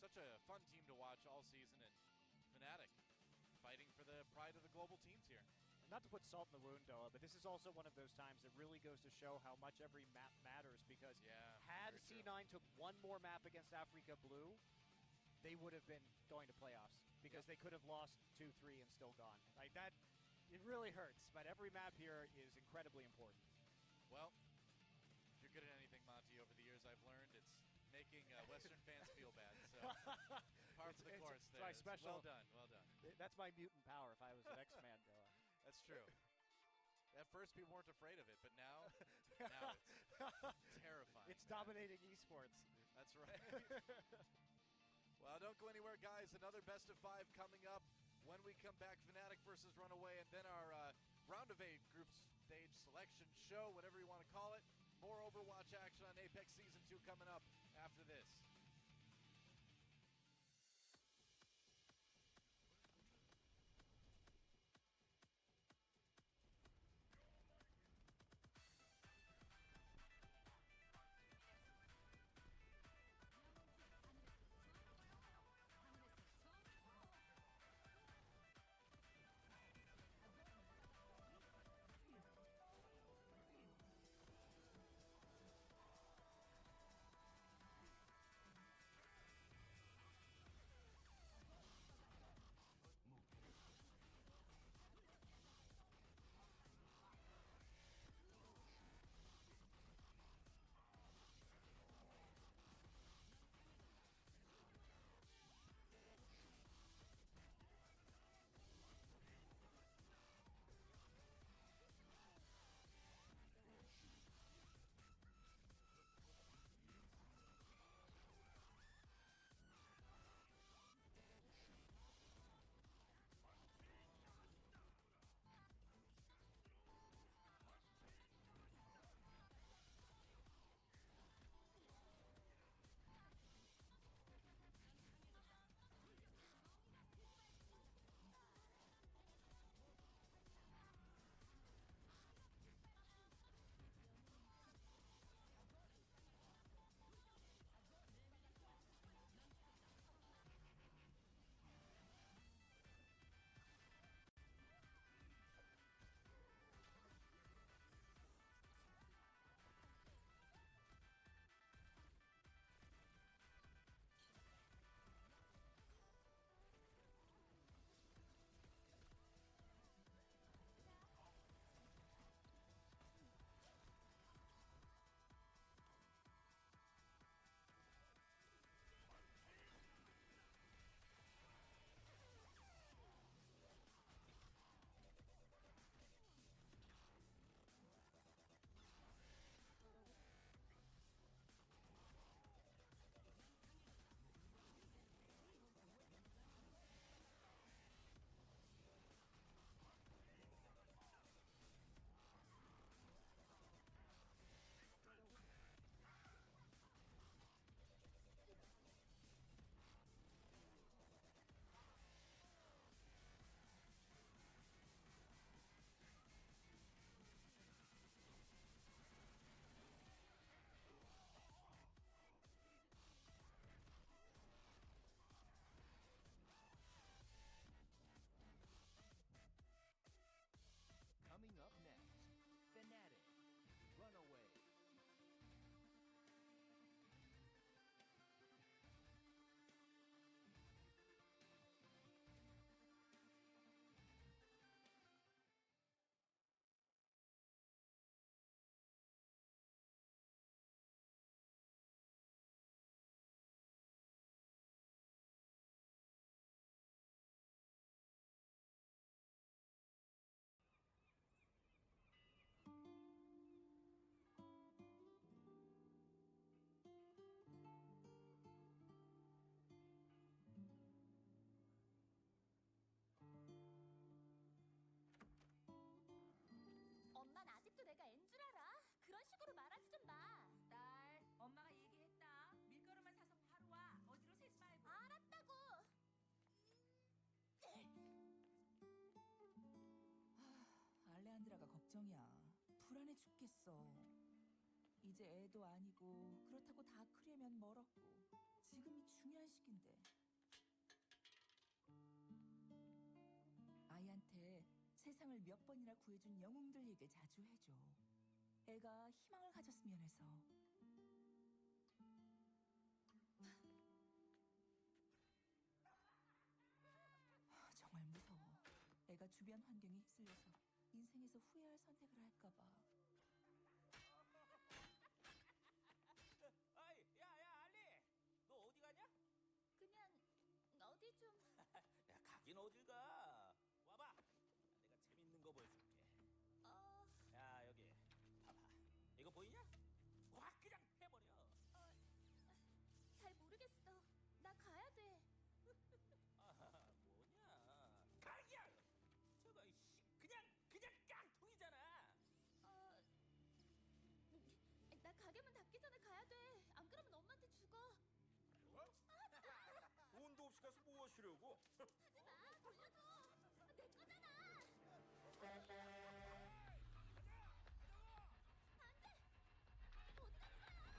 such a fun team to watch all season, and Fnatic fighting for the pride of the global teams here. Not to put salt in the wound, Doa, but this is also one of those times that really goes to show how much every map matters, because had C9 took one more map against Africa Blue, they would have been going to playoffs, because they could have lost 2-3 and still gone. Like that, it really hurts, but every map here is incredibly important. Well, if you're good at anything, Monty, over the years I've learned it's making Western fans feel bad. So par for the course there. My special, well done, well done. That's my mutant power if I was an X-Man, Doa. That's true. At first, people weren't afraid of it, but now it's terrifying. It's dominating esports. That's right. Well, don't go anywhere, guys. Another best of 5 coming up. When we come back, Fnatic versus Runaway, and then our round of 8 group stage selection show, whatever you want to call it. More Overwatch action on Apex Season 2 coming up after this. Coming up next, Fnatic, Runaway. 엄만 아직도 내가 앤 줄 알아? 그런 식으로 말하지 좀 마. 딸, 엄마가 얘기했다. 밀가루만 사서 바로 와. 어디로 새지 말고. 알았다고. 알레한드라가 걱정이야. 불안해 죽겠어. 이제 애도 아니고 그렇다고 다크려면 멀었고 지금이 중요한 시기인데. 아이한테 세상을 몇 번이나 구해준 영웅들 얘기를 자주 해줘. 애가 희망을 가졌으면 해서. 정말 무서워. 애가 주변 환경에 휩쓸려서 인생에서 후회할 선택을 할까봐. 어이, 야, 알리! 너 어디 가냐? 그냥 어디 좀. 야, 가긴 어딜 가? 와봐! 내가 재밌는 거 보여줄게. 야, 여기, 봐봐. 이거 보이냐? 확 그냥 해버려. 잘 모르겠어. 나 가야 돼. 아, 뭐냐? 가야! 저거, 그냥 깡통이잖아! 나 가게문 닫기 전에 가야 돼. 안 그러면 엄마한테 죽어. 돈도 없이 가서 뭐 하시려고? 하지마. 돌려줘. 내 거잖아. 안 돼. 어디 가는 거야? 돈 어떡해.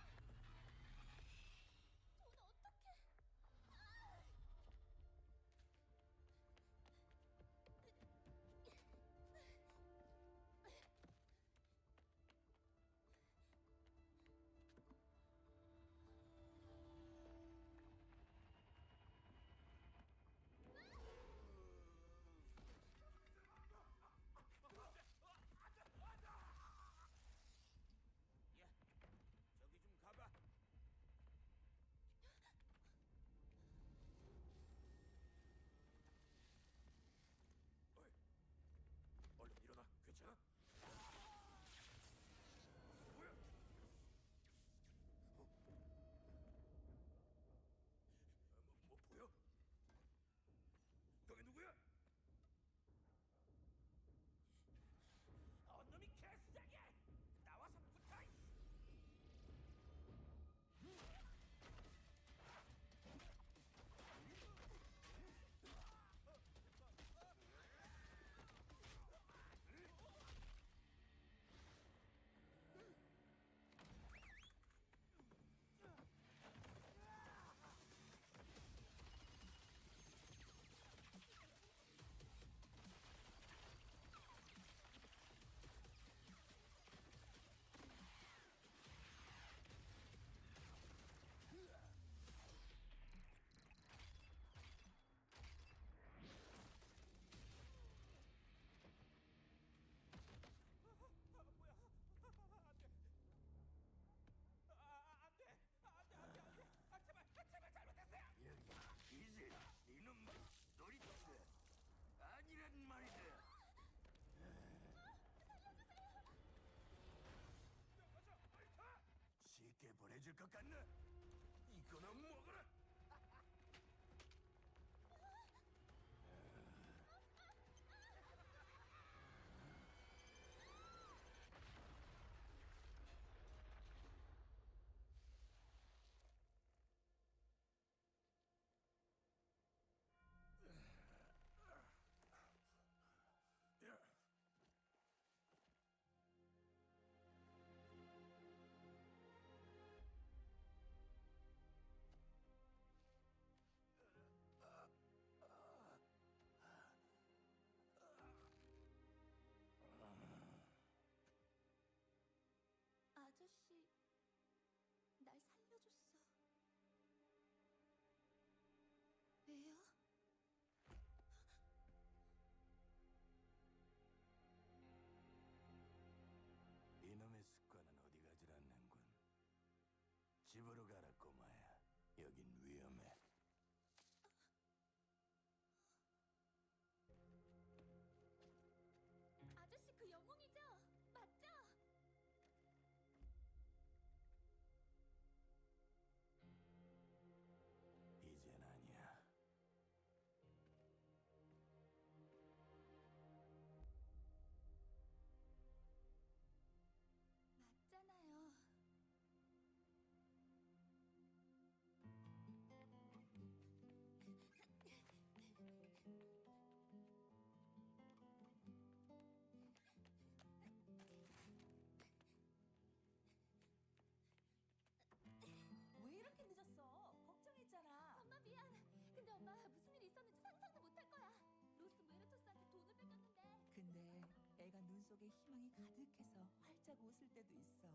마음속에 희망이 가득해서 활짝 웃을 때도 있어.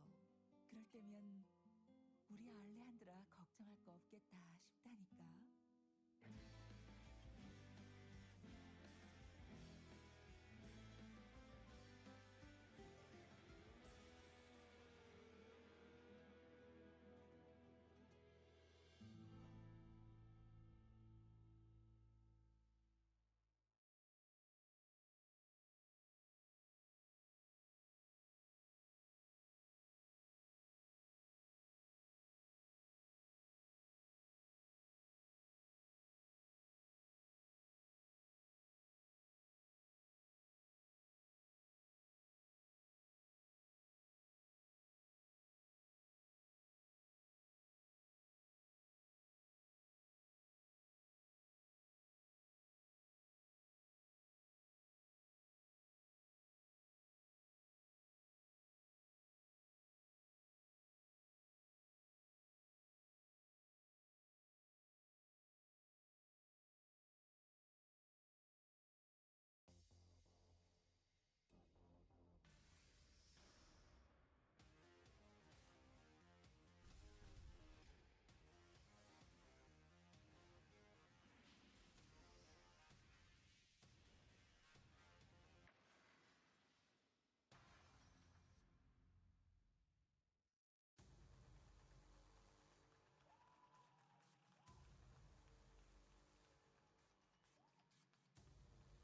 그럴 때면 우리 알레한드라 걱정할 거 없겠다 싶다니까.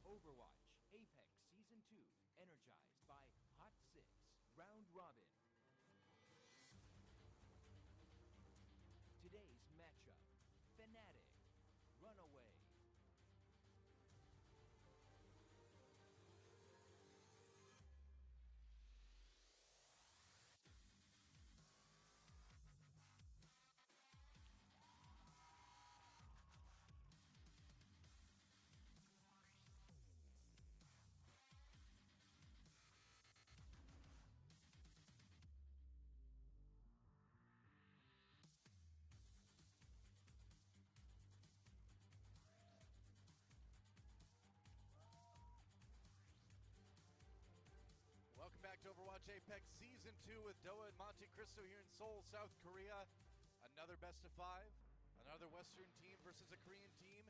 Overwatch, Apex Season 2, energized by Hot 6, Round Robin. Today's matchup, Fnatic, Runaway. Welcome back to Overwatch Apex Season 2 with Doa and Monte Cristo here in Seoul, South Korea. Another best of 5, another Western team versus a Korean team,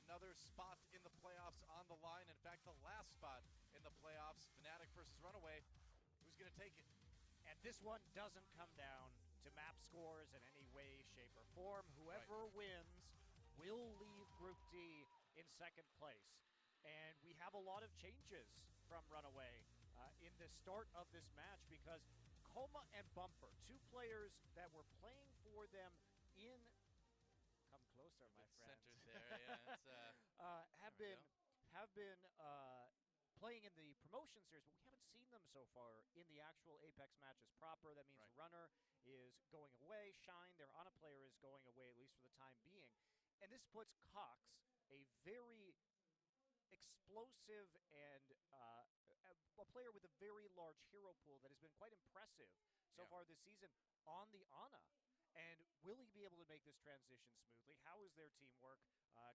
another spot in the playoffs on the line. In fact, the last spot in the playoffs, Fnatic versus Runaway. Who's going to take it? And this one doesn't come down to map scores in any way, shape, or form. Whoever wins will leave Group D in second place. And we have a lot of changes from Runaway in the start of this match because Coma and Bumper, two players that were playing for them in... Come closer, my friend. Centered there, yeah. Have been playing in the promotion series, but we haven't seen them so far in the actual Apex matches proper. That means Runner is going away, Shine, their Ana player is going away, at least for the time being. And this puts Cox, a very explosive and a player with a very large hero pool that has been quite impressive so far this season, on the Ana. And will he be able to make this transition smoothly? How is their teamwork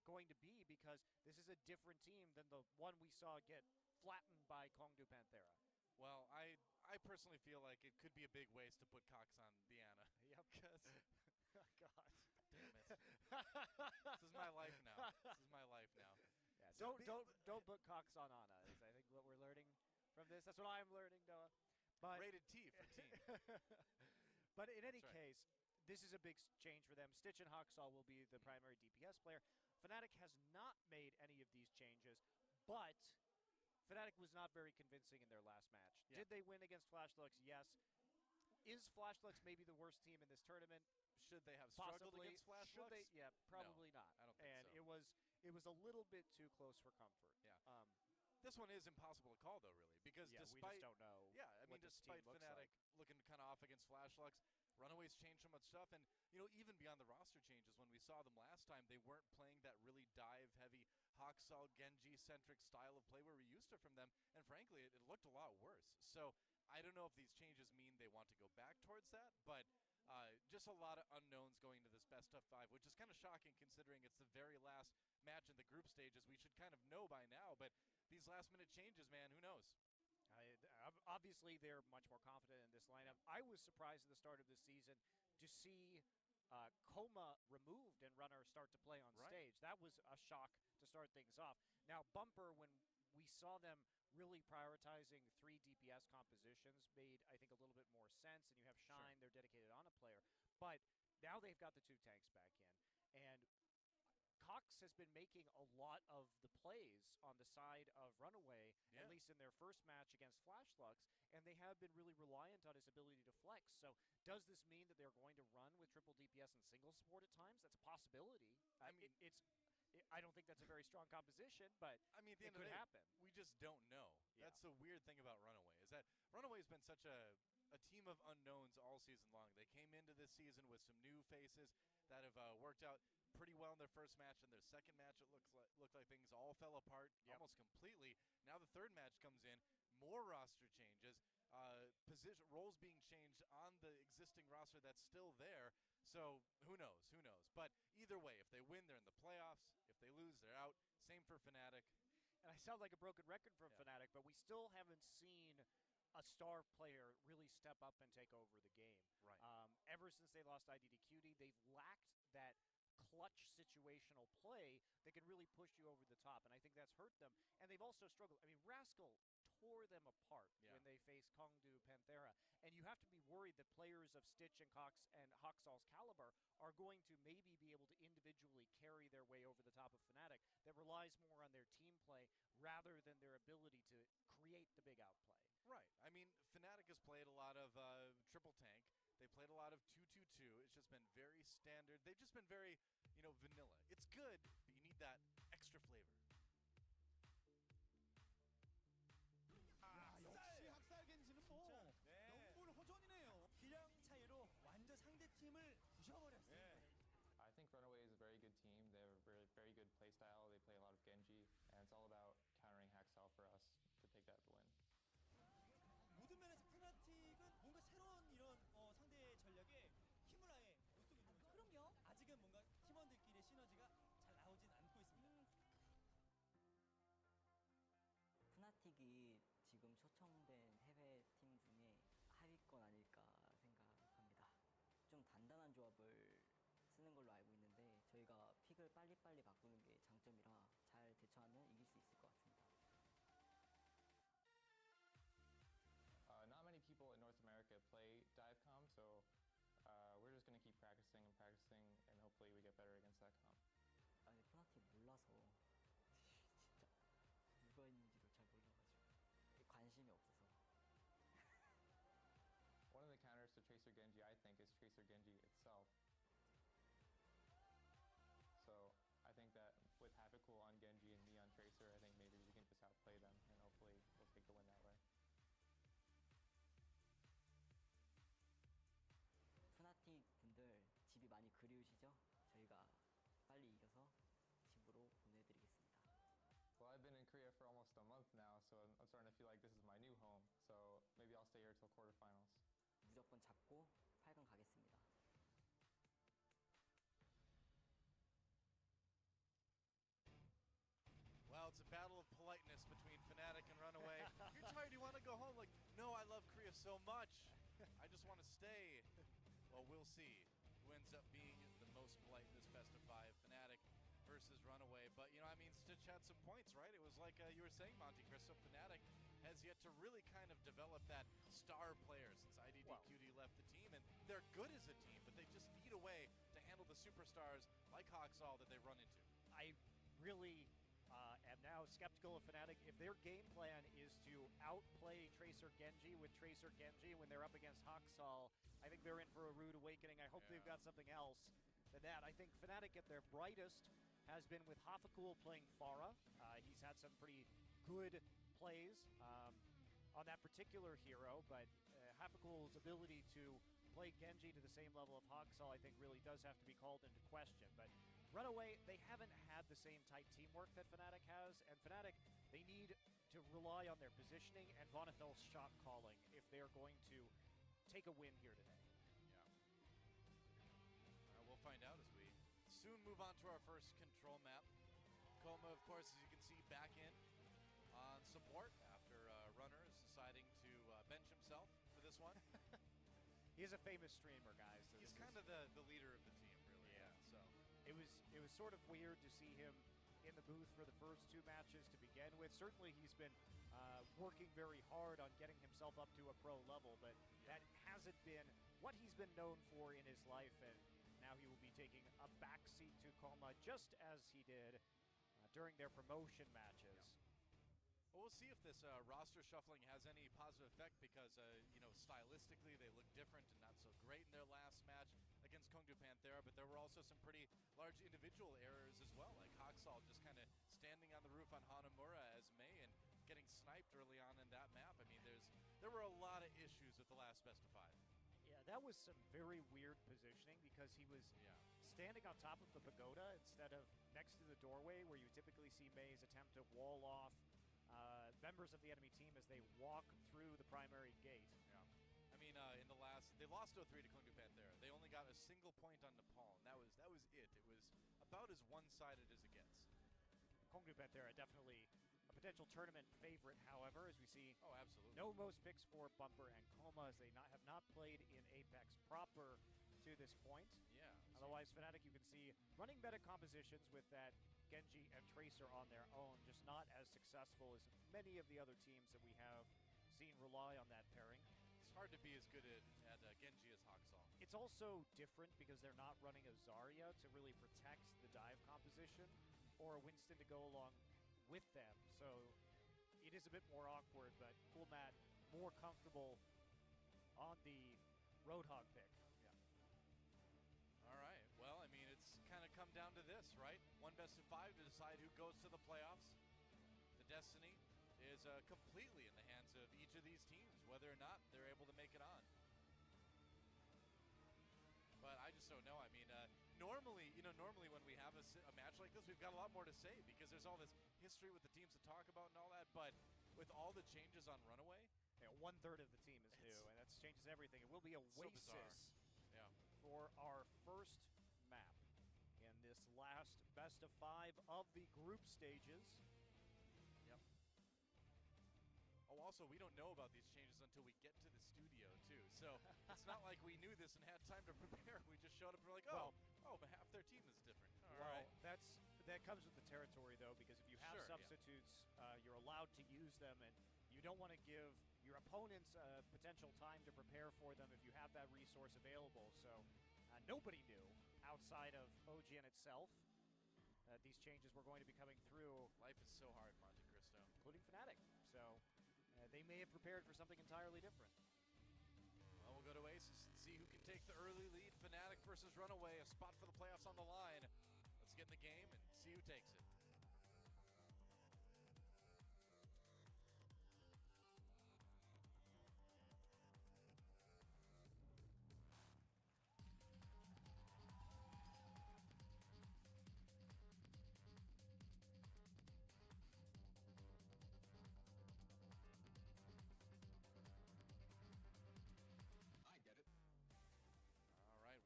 going to be? Because this is a different team than the one we saw get flattened by Kongdu Panthera. Well, I personally feel like it could be a big waste to put Cox on the Ana. Yep. Because, oh, God. Damn it. This is my life now. This is my life now. Yeah, don't put Cox on Ana, is I think what we're learning from this. That's what I'm learning, Noah. But rated T for team. But in any case, this is a big change for them. Stitch and Hawksaw will be the primary DPS player. Fnatic has not made any of these changes, but Fnatic was not very convincing in their last match. Yeah. Did they win against Flashlux? Yes. Is Flashlux maybe the worst team in this tournament? Should they have struggled Possibly. against Flashlux? Should they? Yeah, probably No, not. I don't think and so. It was a little bit too close for comfort. Yeah. This one is impossible to call, though, really, because we despite just don't know. Yeah, I mean, despite Fnatic looking kind of off against Flashlux, Runaways changed so much stuff, and even beyond the roster changes, when we saw them last time, they weren't playing that really dive-heavy Hawksaw Genji-centric style of play where we used to from them, and frankly, it looked a lot worse. So I don't know if these changes mean they want to go back towards that, but just a lot of unknowns going into this best of 5, which is kind of shocking considering it's the very last match in the group stages. We should kind of know by now, but these last-minute changes, man, who knows? obviously they're much more confident in this lineup. I was surprised at the start of the season to see Coma removed and Runner start to play on stage. That was a shock to start things off. Now, Bumper, when we saw them really prioritizing 3 DPS compositions, made, I think, a little bit more sense. And you have Shine, they're dedicated on a player. But now they've got the 2 tanks back in. And Cox has been making a lot of the plays on the side of Runaway, at least in their first match against Flashlux, and they have been really reliant on his ability to flex. So does this mean that they're going to run with triple DPS and single support at times? That's a possibility. I mean, I don't think that's a very strong composition, but I mean, at the it end of could the day, happen. We just don't know. Yeah. That's the weird thing about Runaway, is that Runaway's been such a team of unknowns all season long. They came into this season with some new faces that have worked out pretty well in their first match. In their second match, it looked like things all fell apart almost completely. Now the third match comes in, more roster changes, position roles being changed on the existing roster that's still there. So who knows? Who knows? But either way, if they win, they're in the playoffs. If they lose, they're out. Same for Fnatic. And I sound like a broken record from Fnatic, but we still haven't seen a star player really step up and take over the game. Right. Ever since they lost IDDQD, they've lacked that clutch situational play that can really push you over the top, and I think that's hurt them. And they've also struggled. I mean, Rascal tore them apart when they faced Kongdu Panthera, and you have to be worried that players of Stitch and Cox and Hoxall's caliber are going to maybe be able to individually carry their way over the top of Fnatic that relies more on their team play rather than their ability to create the big outplay. Right. I mean, Fnatic has played a lot of triple tank. They played a lot of 2-2-2. It's just been very standard. They've just been very, vanilla. It's good, but you need that extra flavor. 역시 학살 겐지는 너무 호전이네요. 기량 차이로 완전 상대팀을 부셔버렸습니다. I think Runaway is a very good team. They have a very good play style. They play a lot of Genji, and it's all about countering Haxall for us to take that win. 모든 면에서 푸나틱은 뭔가 새로운 이런 상대 전략에 힘을 아예 못 쓰고 있는 거죠. 그럼요. 아직은 뭔가 팀원들끼리의 시너지가 잘 나오진 않고 있습니다. 푸나틱이 지금 초청된 해외 팀 중에 하위권 아닐까 생각합니다. 좀 단단한 조합을 쓰는 걸로 알고 있는데 저희가 픽을 빨리빨리 바꾸는 게 장점이라 잘 대처하면 이길 수 있을 것 같습니다. Not many people in North America play dive comp, so we're just going to keep practicing, and hopefully we get better against that comp. 아니 푸나틱 몰라서 진짜 누가 있는지도 잘 몰라가지고 관심이 없어서. One of the counters to Tracer Genji, I think, is Tracer Genji itself. So I think that with Havikul on Genji and me on Tracer, I think maybe we can just outplay them, and hopefully we'll take the win that way. 푸나틱 분들 집이 많이 그리우시죠? 저희가 빨리 이겨서 집으로 보내드리겠습니다. Well, I've been in Korea for almost a month now, so I'm starting to feel like this is my new home. So maybe I'll stay here till quarterfinals. 무조건 잡고 8강 가겠습니다. Well, it's a battle of politeness between Fnatic and Runaway. You're tired, you want to go home? Like, no, I love Korea so much. I just want to stay. Well, we'll see who ends up being the most polite in this best of 5, Fnatic versus Runaway. But, I mean, Stitch had some points, right? It was like you were saying, Monte Cristo, Fnatic has yet to really kind of develop that star player since IDDQD left the team. And they're good as a team, but they just need a way to handle the superstars like Hoxall that they run into. I really am now skeptical of Fnatic. If their game plan is to outplay Tracer Genji with Tracer Genji when they're up against Hoxall, I think they're in for a rude awakening. I hope they've got something else than that. I think Fnatic at their brightest has been with Hafakul playing Pharah. He's had some pretty good plays on that particular hero, but Hafakul's ability to play Genji to the same level of Hoxall, I think, really does have to be called into question. But Runaway, they haven't had the same tight teamwork that Fnatic has, and Fnatic, they need to rely on their positioning and Vonethel's shot calling if they're going to take a win here today. Yeah. We'll find out as we soon move on to our first control map. Coma, of course, as you can see, back in on support after Runner is deciding to bench himself for this one. He's a famous streamer, guys. So He's kind of the leader of the team, really. Yeah. So it was sort of weird to see him in the booth for the first 2 matches to begin with. Certainly, he's been working very hard on getting himself up to a pro level, but that hasn't been what he's been known for in his life, and now he will be taking a backseat to Coma, just as he did during their promotion matches. Well, we'll see if this roster shuffling has any positive effect because, stylistically they look different and not so great in their last match against Kongdu Panthera, but there were also some pretty large individual errors as well, like Haksal just kind of standing on the roof on Hanamura as May and getting sniped early on in that map. I mean, there were a lot of issues with the last best of 5. Yeah, that was some very weird positioning because he was standing on top of the pagoda instead of next to the doorway where you typically see Mays attempt to wall off members of the enemy team as they walk through the primary gate. Yeah. I mean, in the last, they lost 0-3 to Kongdu Panthera. They only got a single point on Nepal, and that was it. It was about as one-sided as it gets. Kongdu Panthera definitely a potential tournament favorite, however, as we see absolutely no most picks for Bumper and Coma as they have not played in Apex proper to this point. Yeah. Otherwise, Fnatic, you can see running meta compositions with that Genji and Tracer on their own, just not as successful as many of the other teams that we have seen rely on that pairing. It's hard to be as good at Genji as Haksal. It's also different because they're not running a Zarya to really protect the dive composition or a Winston to go along with them. So it is a bit more awkward, but Coolmat more comfortable on the Roadhog pick. All right. Well, I mean, it's kind of come down to this, right? One best of 5 to decide who goes to the playoffs. The destiny is completely in the hands of each of these teams, whether or not they're able to make it on. But I just don't know. I mean, normally when we have a match like this, we've got a lot more to say because there's all this history with the teams to talk about and all that. But with all the changes on Runaway, 1/3 of the team is new, and that changes everything. It will be Oasis. So for our first map in this last best of 5 of the group stages. Yep. Oh, also, we don't know about these changes until we get to the studio, too. So it's not like we knew this and had time to prepare. We just showed up and we're like, but half their team is different. All right. That comes with the territory, though, because if you have substitutes, you're allowed to use them, and you don't want to give your opponents potential time to prepare for them if you have that resource available. So nobody knew outside of OGN itself that these changes were going to be coming through. Life is so hard, Monte Cristo. Including Fnatic. So they may have prepared for something entirely different. Well, we'll go to Oasis and see who can take the early lead. Fnatic versus Runaway, a spot for the playoffs on the line. Let's get in the game and see who takes it.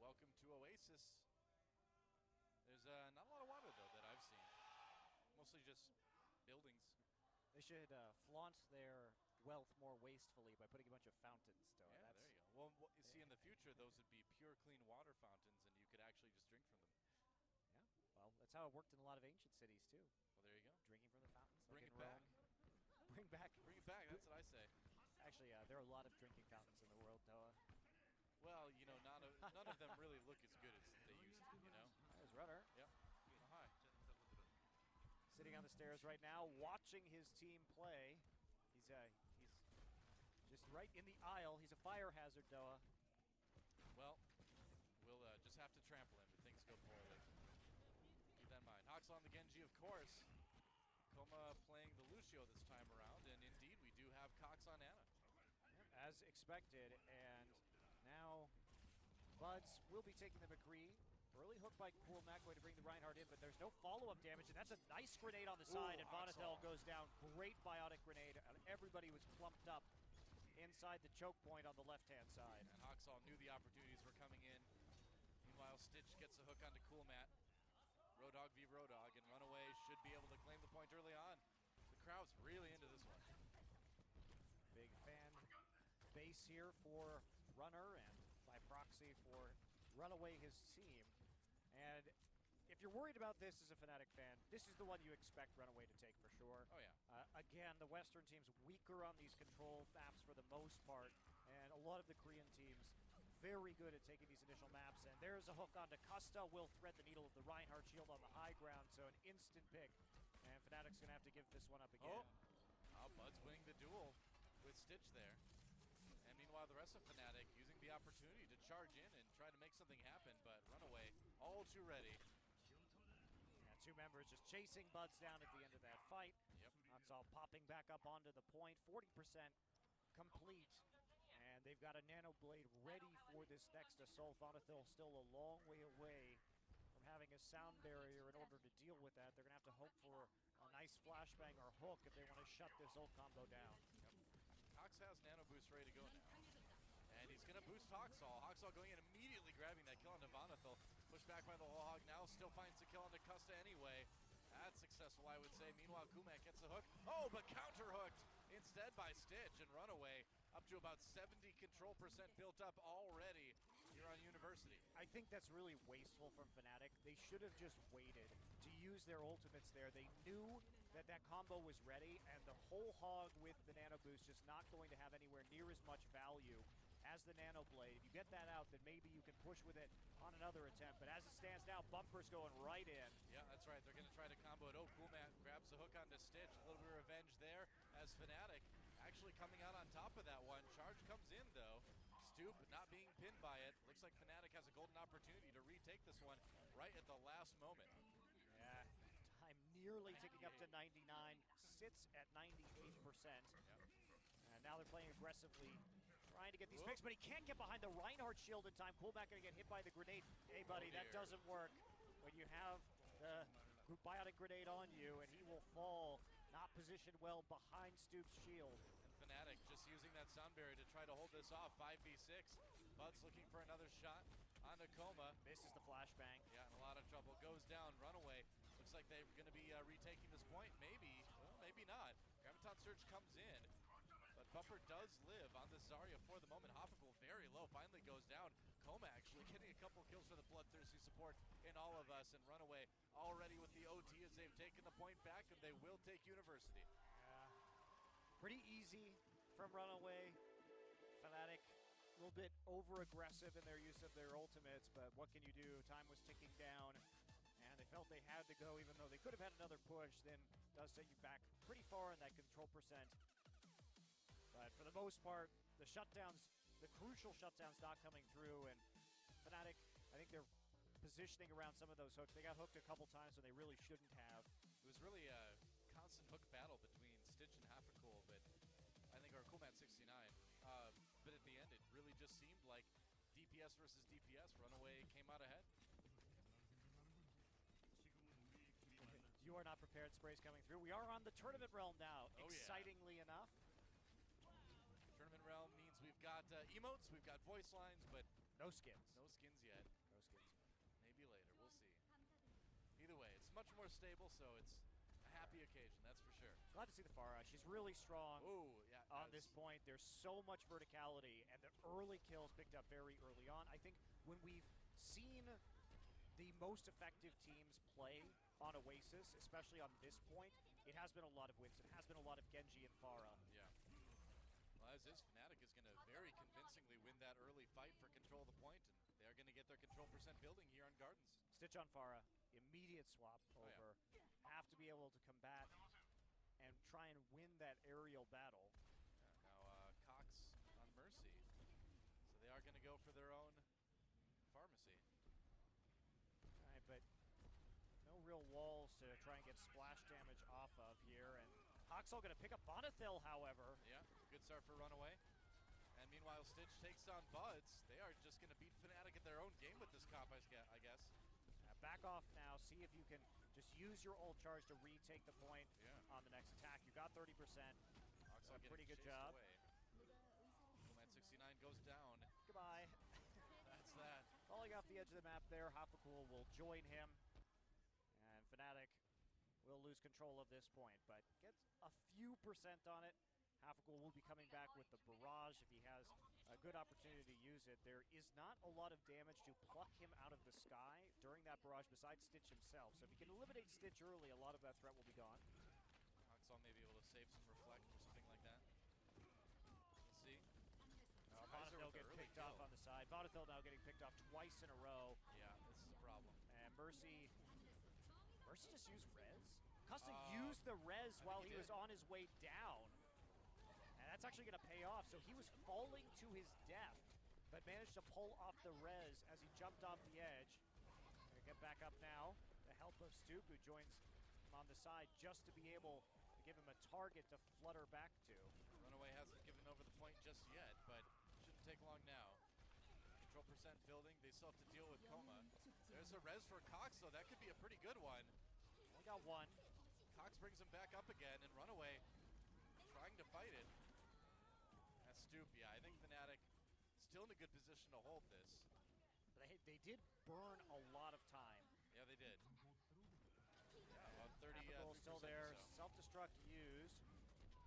Welcome to Oasis. There's not a lot of water, though, that I've seen. Mostly just buildings. They should flaunt their wealth more wastefully by putting a bunch of fountains. So yeah, there you go. Well, you see, in the future, those would be pure, clean water fountains, and you could actually just drink from them. Yeah, well, that's how it worked in a lot of ancient cities, too. Well, there you go. Drinking from the fountains. Bring like it back. Bring back. Bring it back, that's what I say. Actually, there are a lot of drinking fountains in the world, Toa. Well, none of them really look as good as they used to, There's Rudder. Yep. Oh, hi. Sitting on the stairs right now, watching his team play. He's just right in the aisle. He's a fire hazard, Doa. Well, we'll just have to trample him if things go poorly. Keep that in mind. Haksal on the Genji, of course. Coma playing the Lucio this time around, and indeed, we do have Cox on Ana. As expected, and now Buds will be taking the McCree. Early hook by Coolmat going to bring the Reinhardt in, but there's no follow-up damage, and that's a nice grenade on the side, and Bonatel goes down. Great biotic grenade, and everybody was clumped up inside the choke point on the left-hand side. And Haksal knew the opportunities were coming in. Meanwhile, Stitch gets the hook onto Coolmat. Roadhog v Roadhog, and Runaway should be able to claim the point early on. The crowd's really into this one. Big fan ace here for Runner, and by proxy for Runaway, his team. And if you're worried about this as a Fnatic fan, this is the one you expect Runaway to take for sure. Oh, yeah. Again, the Western team's weaker on these control maps for the most part, and a lot of the Korean teams very good at taking these initial maps. And there's a hook onto Custa, will thread the needle of the Reinhardt shield on the high ground, so an instant pick. And Fnatic's going to have to give this one up again. Oh, Bud's winning the duel with Stitch there. And meanwhile, the rest of Fnatic using the opportunity to charge in and try to make something happen, but Runaway all too ready. Yeah, two members just chasing Buds down at the end of that fight. Yep. Haksal popping back up onto the point, 40% complete. And they've got a Nano Blade ready for this next assault. Vonathil still a long way away from having a sound barrier in order to deal with that. They're going to have to hope for a nice flashbang or hook if they want to shut this ult combo down. Yep. Cox has Nano Boost ready to go now. And he's going to boost Haksal. Haksal going in immediately grabbing that kill onto Vonathil. Pushed back by the wall hog, now still finds the kill onto Custa anyway. That's successful, I would say. Meanwhile, Kumak gets the hook. Oh, but counter-hooked instead by Stitch, and Runaway up to about 70 control percent built up already here on University. I think that's really wasteful from Fnatic. They should have just waited to use their ultimates there. They knew that that combo was ready, and the whole hog with the Nano Boost just not going to have anywhere near as much value as the Nano Blade. If you get that out, then maybe you can push with it on another attempt. But as it stands now, Bumper's going right in. Yeah, that's right. They're going to try to combo it. Oh, Kumak grabs the hook onto Stitch. A little bit of revenge there as Fnatic actually coming out on top of that one. Charge comes in, though. Stoop not being pinned by it. Looks like Fnatic has a golden opportunity to retake this one right at the last moment. Yeah, time nearly ticking up to 99. Sits at 98%. Yep. And now they're playing aggressively, trying to get these picks, but he can't get behind the Reinhardt shield in time. Pullback going to get hit by the grenade. Hey, buddy, that doesn't work. When you have the biotic grenade on you, and he will fall, not positioned well behind Stoop's shield. And Fnatic just using that sound barrier to try to hold this off. 5v6. Bud's looking for another shot on Nakoma. Misses the flashbang. Yeah, in a lot of trouble. Goes down. Runaway. Looks like they're going to be retaking this point. Maybe. Well, maybe not. Graviton Surge comes in. But Bumper does live on the Zarya for the moment. Hoffical very low. Finally goes down. Koma actually getting a couple kills for the bloodthirsty support in all of us. And Runaway already with the OT as they've taken the point back, and they will take University. Pretty easy from Runaway. Fnatic a little bit over-aggressive in their use of their ultimates, but what can you do? Time was ticking down, and they felt they had to go, even though they could have had another push. Then does take you back pretty far in that control percent. But for the most part, the shutdowns, the crucial shutdowns not coming through, and Fnatic, I think they're positioning around some of those hooks. They got hooked a couple times when they really shouldn't have. It was really a constant hook battle between Stitch and Hafficool, but I think our Coolmat 69. But at the end, it really just seemed like DPS versus DPS. Runaway came out ahead. You are not prepared. Sprays coming through. We are on the tournament realm now, oh, excitingly enough. Tournament realm means we've got emotes, we've got voice lines, but no skins. No skins yet. No skins. Maybe later. We'll see. Either way, it's much more stable, so it's a happy occasion, that's for sure. Glad to see the Pharah. She's really strong on this point. There's so much verticality, and the early kills picked up very early on. I think when we've seen the most effective teams play on Oasis, especially on this point, it has been a lot of wins. It has been a lot of Genji and Pharah. Yeah. Well, as is, Fnatic is going to very convincingly win that early fight for control of the point, and they're going to get their control percent building here on Gardens. Stitch on Pharah, immediate swap over. Have to be able to combat and try and win that aerial battle. Now Cox on Mercy, so they are going to go for their own pharmacy. All right, but no real walls to try and get splash damage off of here, and Haksal going to pick up Vonathil, however. Yeah, good start for Runaway. And meanwhile, Stitch takes on Buds. They are just going to beat Fnatic at their own game with this comp, I guess. Back off now. See if you can just use your ult charge to retake the point on the next attack. You got 30%. Haksal pretty good job. Coolmat 69 goes down. Goodbye. That's that. Falling off the edge of the map there. Hafficool will join him. And Fnatic will lose control of this point, but gets a few percent on it. Hafnical will be coming back with the barrage if he has a good opportunity to use it. There is not a lot of damage to pluck him out of the sky during that barrage besides Stitch himself. So if he can eliminate Stitch early, a lot of that threat will be gone. Haksal may be able to save some reflect or something like that. Let's see. Bonifil getting picked off on the side. Bonifil now getting picked off twice in a row. Yeah, this is a problem. And Mercy just used res? Custa used the res while he was on his way down. And that's actually going to pay off. So he was falling to his death, but managed to pull off the res as he jumped off the edge. Gonna get back up now. The help of Stoop, who joins him on the side just to be able to give him a target to flutter back to. Runaway hasn't given over the point just yet, but shouldn't take long now. Control percent building. They still have to deal with Coma. There's a res for Cox, though. That could be a pretty good one. Only got one. Cox brings him back up again, and Runaway trying to fight it. That's Stoop. Yeah, I think Fnatic still in a good position to hold this. But they did burn a lot of time. Yeah, they did. Yeah, about 30. Hafnical still there. So. Self-destruct used.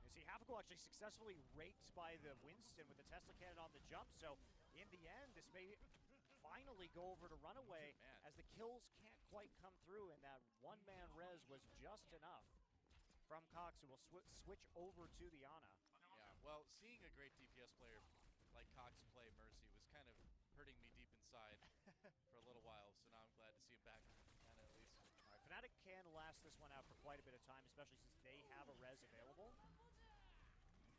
You see, Hafnical actually successfully raked by the Winston with the Tesla cannon on the jump. So in the end, this may finally go over to Runaway as the kills can't quite come through, and that one-man res was just enough from Cox, who will switch over to the Ana. Yeah, well, seeing a great DPS player like Cox play Mercy was kind of hurting me deep inside for a little while, so now I'm glad to see him back, at least. All right, Fnatic can last this one out for quite a bit of time, especially since they have a res available.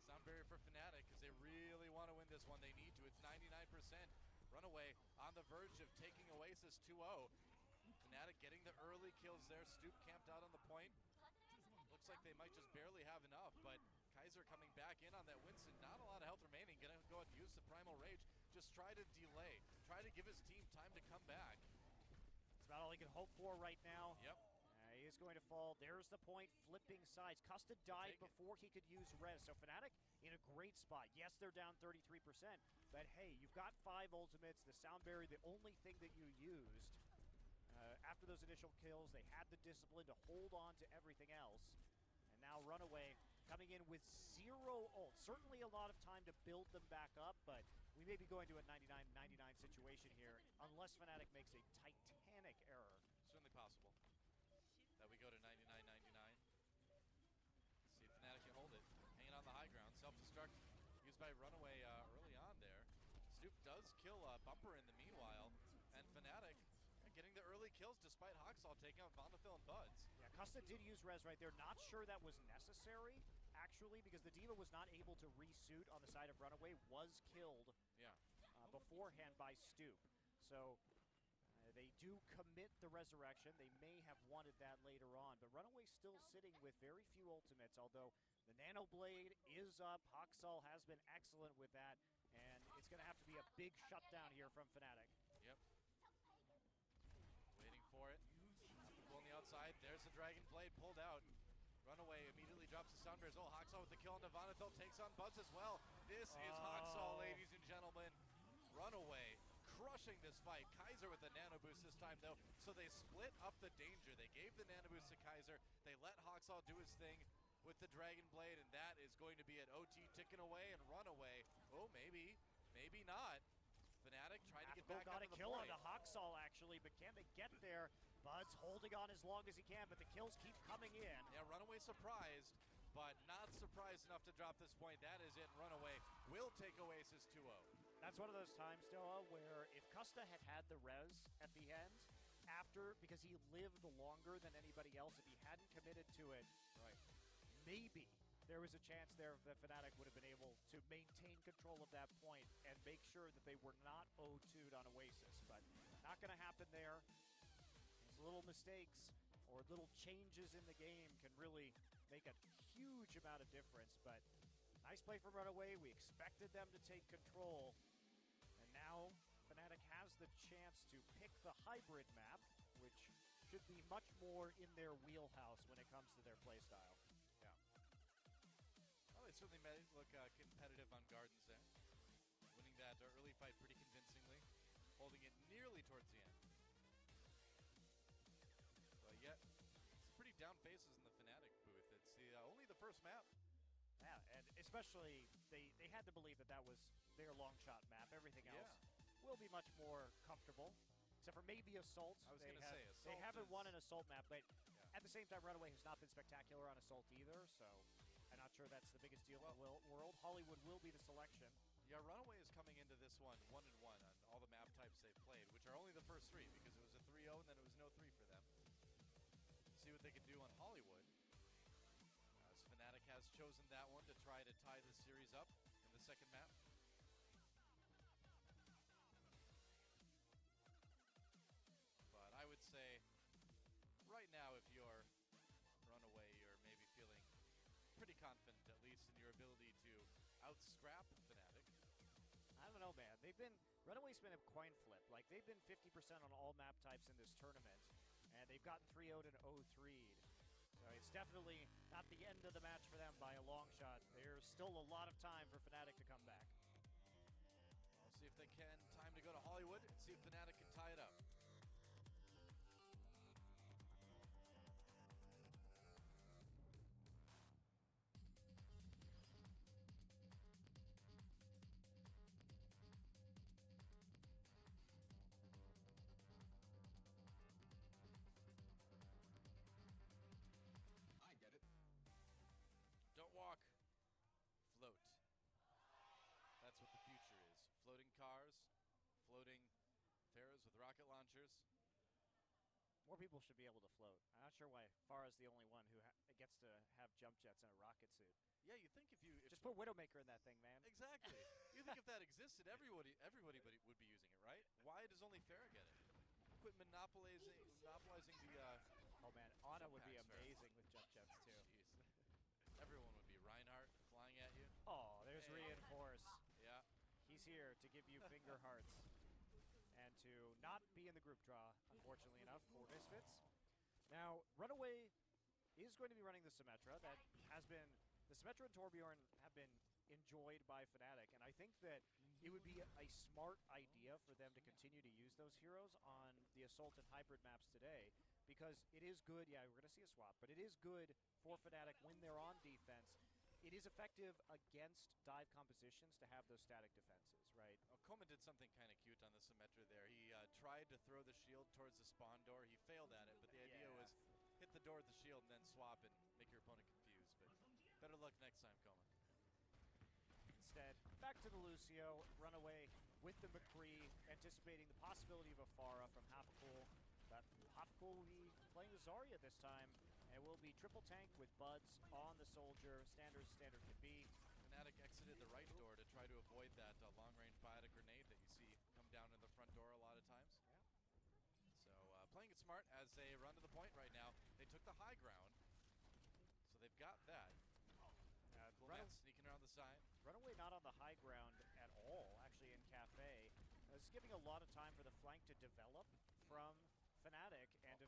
Sound barrier for Fnatic, because they really want to win this one. They need to. It's 99%. Runaway on the verge of taking Oasis 2-0. Fnatic getting the early kills there. Stoop camped out on the point. Looks like they might just barely have enough, but Kaiser coming back in on that Winston. Not a lot of health remaining. Gonna go ahead and use the Primal Rage. Just try to delay. Try to give his team time to come back. It's about all he can hope for right now. Yep. He is going to fall. There's the point. Flipping sides. Custa died before he could use res. So Fnatic in a great spot. Yes, they're down 33%, but hey, you've got 5 ultimates. The sound barrier, the only thing that you used. After those initial kills, they had the discipline to hold on to everything else. And now Runaway coming in with 0 ult. Certainly a lot of time to build them back up, but we may be going to a 99-99 situation here unless Fnatic makes a titanic error. Certainly possible that we go to 99-99. See if Fnatic can hold it. Hanging on the high ground. Self-destruct used by Runaway early on there. Stoop does kill Bumper in the meanwhile, and Fnatic getting the early kills despite Haksal taking out Bonifil and Buds. Yeah, Custa did use res right there. Not sure that was necessary, actually, because the D.Va was not able to resuit on the side of Runaway, was killed beforehand by Stoop. So they do commit the resurrection. They may have wanted that later on, but Runaway still sitting with very few ultimates, although the Nano Blade is up. Haksal has been excellent with that, and it's going to have to be a big shutdown here from Fnatic. Yep. Waiting for it. On the outside, there's the Dragon Blade pulled out. Runaway immediately drops the sound bears. Oh, Haksal with the kill on Vonethel takes on Buds as well. This is Haksal, ladies and gentlemen. Runaway crushing this fight. Kaiser with the nano boost this time, though, so they split up the danger. They gave the nano boost to Kaiser. They let Haksal do his thing with the Dragon Blade, and that is going to be an OT ticking away, and Runaway. Oh, maybe not. Fnatic trying to get back got up a to the kill point. on the Haksal, actually, but can they get there? Bud's holding on as long as he can, but the kills keep coming in. Yeah, Runaway surprised, but not surprised enough to drop this point. That is it. Runaway will take Oasis 2-0. That's one of those times, Noah, where if Custa had had the res at the end, because he lived longer than anybody else, if he hadn't committed to it, maybe there was a chance there that Fnatic would have been able to maintain control of that point and make sure that they were not 0-2'd on Oasis. But not going to happen there. These little mistakes or little changes in the game can really make a huge amount of difference. But nice play from Runaway. We expected them to take control. And now Fnatic has the chance to pick the hybrid map, which should be much more in their wheelhouse when it comes to their playstyle. They certainly made it look competitive on Gardens there. Winning that early fight pretty convincingly. Holding it nearly towards the end. But yet, it's pretty down faces in the Fnatic booth. It's only the first map. Yeah, and especially, they had to believe that that was their long shot map. Everything else will be much more comfortable, except for maybe Assault. I was going to say, Assault they haven't won an Assault map, but at the same time, Runaway has not been spectacular on Assault either, so I'm not sure that's the biggest deal in the world. Hollywood will be the selection. Yeah, Runaway is coming into this one 1-1 on all the map types they've played, which are only the first 3 because it was a 3-0 and then it was no 3 for them. See what they can do on Hollywood. As Fnatic has chosen that one to try to tie the series up in the second map. But I would say right now, if you're Runaway, you're maybe feeling pretty confident, at least in your ability to out-scrap Fnatic. I don't know, man. Runaway's been a coin flip. Like, they've been 50% on all map types in this tournament, and they've gotten 3-0'd and 0-3'd. So it's definitely not the end of the match for them by a long shot. There's still a lot of time for Fnatic to come back. We'll see if they can. Time to go to Hollywood and see if Fnatic can tie it up. Don't walk, float. That's what the future is. Floating cars, floating Terras with rocket launchers. More people should be able to float. I'm not sure why Farah's the only one who gets to have jump jets in a rocket suit. Yeah, you think if just put Widowmaker in that thing, man. Exactly. You think if that existed, everybody would be using it, right? Why does only Farah get it? Quit monopolizing the. Oh man, Ana would be amazing with jump jets too. Jeez. Everyone would be. Reinhardt flying at you. Oh, there's Reinforce. Yeah. He's here to give you finger hearts and to not be in the group draw, unfortunately enough, for Misfits. Now, Runaway is going to be running the Symmetra. The Symmetra and Torbjorn have been enjoyed by Fnatic, and I think that it would be a smart idea for them to continue to use those heroes on the Assault and Hybrid maps today, because it is good, yeah, we're going to see a swap, but it is good for Fnatic when they're on defense. It is effective against dive compositions to have those static defenses, right? Well, Koeman did something kind of cute on the Symmetra there. He tried to throw the shield towards the spawn door. He failed at it, but the idea was hit the door with the shield and then swap and make your opponent confused. But better luck next time, Koeman. Instead, back to the Lucio, Runaway with the McCree, anticipating the possibility of a Pharah from Halfcool. But Halfcool will be playing the Zarya this time, and will be triple tank with Buds on the Soldier, standard can be. Fnatic exited the right door to try to avoid that long-range biotic grenade that you see come down in the front door a lot of times. Yeah. So playing it smart as they run to the point right now. They took the high ground, so they've got that. Coolmat sneaking around the side. Runaway not on the high ground at all, actually in Cafe. It's giving a lot of time for the flank to develop from Fnatic and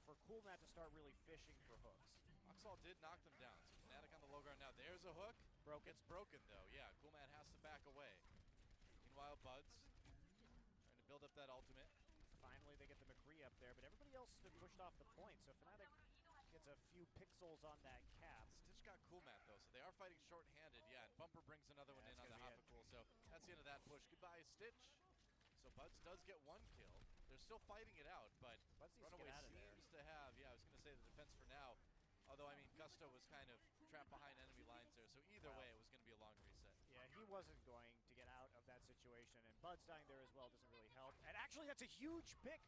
for Coolmat to start really fishing for hooks. Oxall did knock them down, so Fnatic on the low ground now. There's a hook. Broken. It's broken, though. Yeah, Coolmat has to back away. Meanwhile, Buds trying to build up that ultimate. Finally, they get the McCree up there, but everybody else has been pushed off the point, so Fnatic gets a few pixels on that cap. Stitch got Coolmat, though, so they are fighting short-handed. Yeah, and Bumper brings another one in on the Half-a-Cool, so that's the end of that push. Goodbye, Stitch. So Buds does get one kill. They're still fighting it out, but Runaway seems to have, I was going to say the defense for now. Although, I mean, Gusto was kind of trapped behind enemy lines there, so either way, it was going to be a long reset. Yeah, he wasn't going to get out of that situation, and Bud's dying there as well doesn't really help. And actually, that's a huge pick.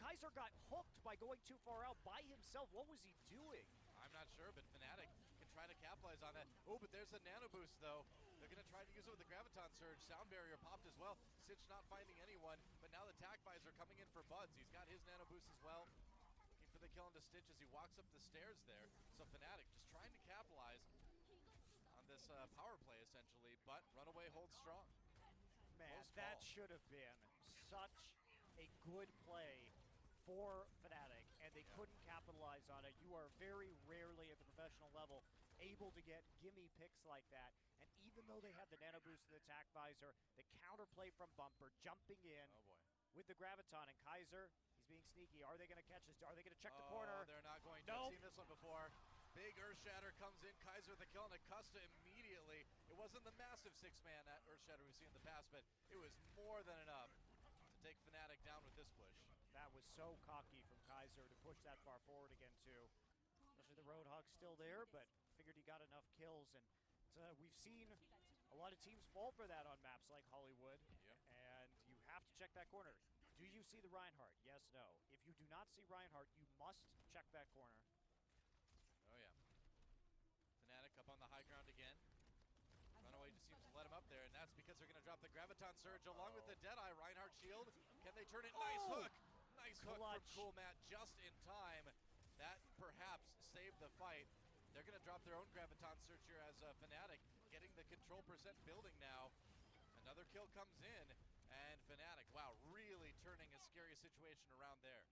Kaiser got hooked by going too far out by himself. What was he doing? I'm not sure, but Fnatic can try to capitalize on that. Oh, but there's a nano boost, though. They're going to try to use it with the Graviton Surge. Sound Barrier popped as well. Stitch not finding anyone, but now the Tac Visor coming in for Buds. He's got his nano boost as well. Looking for the kill into Stitch as he walks up the stairs there. So Fnatic just trying to capitalize on this power play, essentially, but Runaway holds strong. Man, that should have been such a good play for Fnatic, and they couldn't capitalize on it. You are very rarely at the professional level able to get gimme picks like that. And even though they had the nano boost to the attack visor, the counterplay from Bumper jumping in with the Graviton, and Kaiser, he's being sneaky. Are they going to catch this? Are they going to check the corner? They're not going to. I've seen this one before. Big Earth Shatter comes in. Kaiser with the kill, and Acosta immediately It wasn't the massive six-man Earthshatter we've seen in the past, but it was more than enough to take Fnatic down with this push. That was so cocky from Kaiser to push that far forward again, too. Especially the Roadhog still there, but figured he got enough kills. And we've seen a lot of teams fall for that on maps like Hollywood. Yep. And you have to check that corner. Do you see the Reinhardt? Yes, no. If you do not see Reinhardt, you must check that corner. Oh, yeah. Fnatic up on the high ground again. Runaway just seems to let him up there, and that's because they're going to drop the Graviton Surge along with the Deadeye. Reinhardt shield. Can they turn it? Nice hook! Nice hook from Coolmat just in time. That perhaps saved the fight. They're going to drop their own Graviton Surge here as Fnatic getting the control percent building now. Another kill comes in, and Fnatic, wow, really turning a scary situation around there.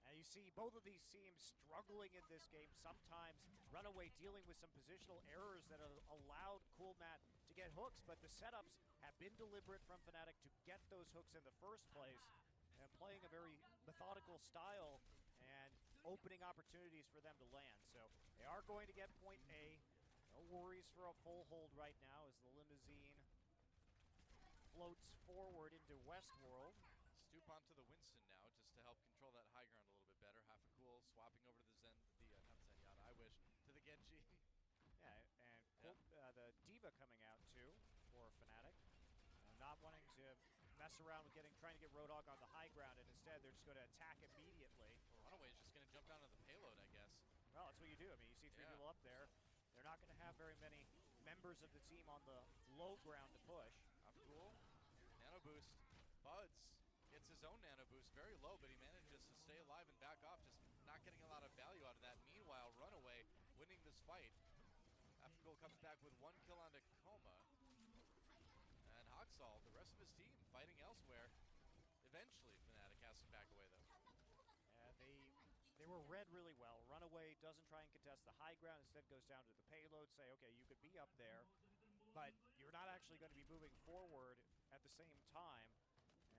And you see both of these teams struggling in this game. Sometimes Runaway dealing with some positional errors that have allowed Coolmat to get hooks, but the setups have been deliberate from Fnatic to get those hooks in the first place, and playing a very methodical style and opening opportunities for them to land. So they are going to get point A. No worries for a full hold right now as the limousine floats forward into Westworld. Stoop onto the Winston now just to help control that high ground a little bit better. Half a cool swapping over to the not Zenyatta, I wish, to the Genji. Yeah, and the Diva coming out too for Fnatic. Not wanting to mess around with trying to get Roadhog on the high ground, and instead they're just going to attack immediately. Runaway is just going to jump down to the payload, I guess. Well, that's what you do. I mean, you see three people up there. They're not going to have very many members of the team on the low ground to push. Cool. Nano boost. Buds gets his own nano boost, very low, but he manages to stay alive and back off, just not getting a lot of value out of that. Meanwhile, Runaway winning this fight. Aftergoal comes back with 1 kill onto Coma. And Hoxall, the rest of his team, fighting elsewhere. Eventually, Fnatic has to back away, though. They were read really well. Runaway doesn't try and contest the high ground, instead goes down to the payload, say, okay, you could be up there, but you're not actually going to be moving forward at the same time.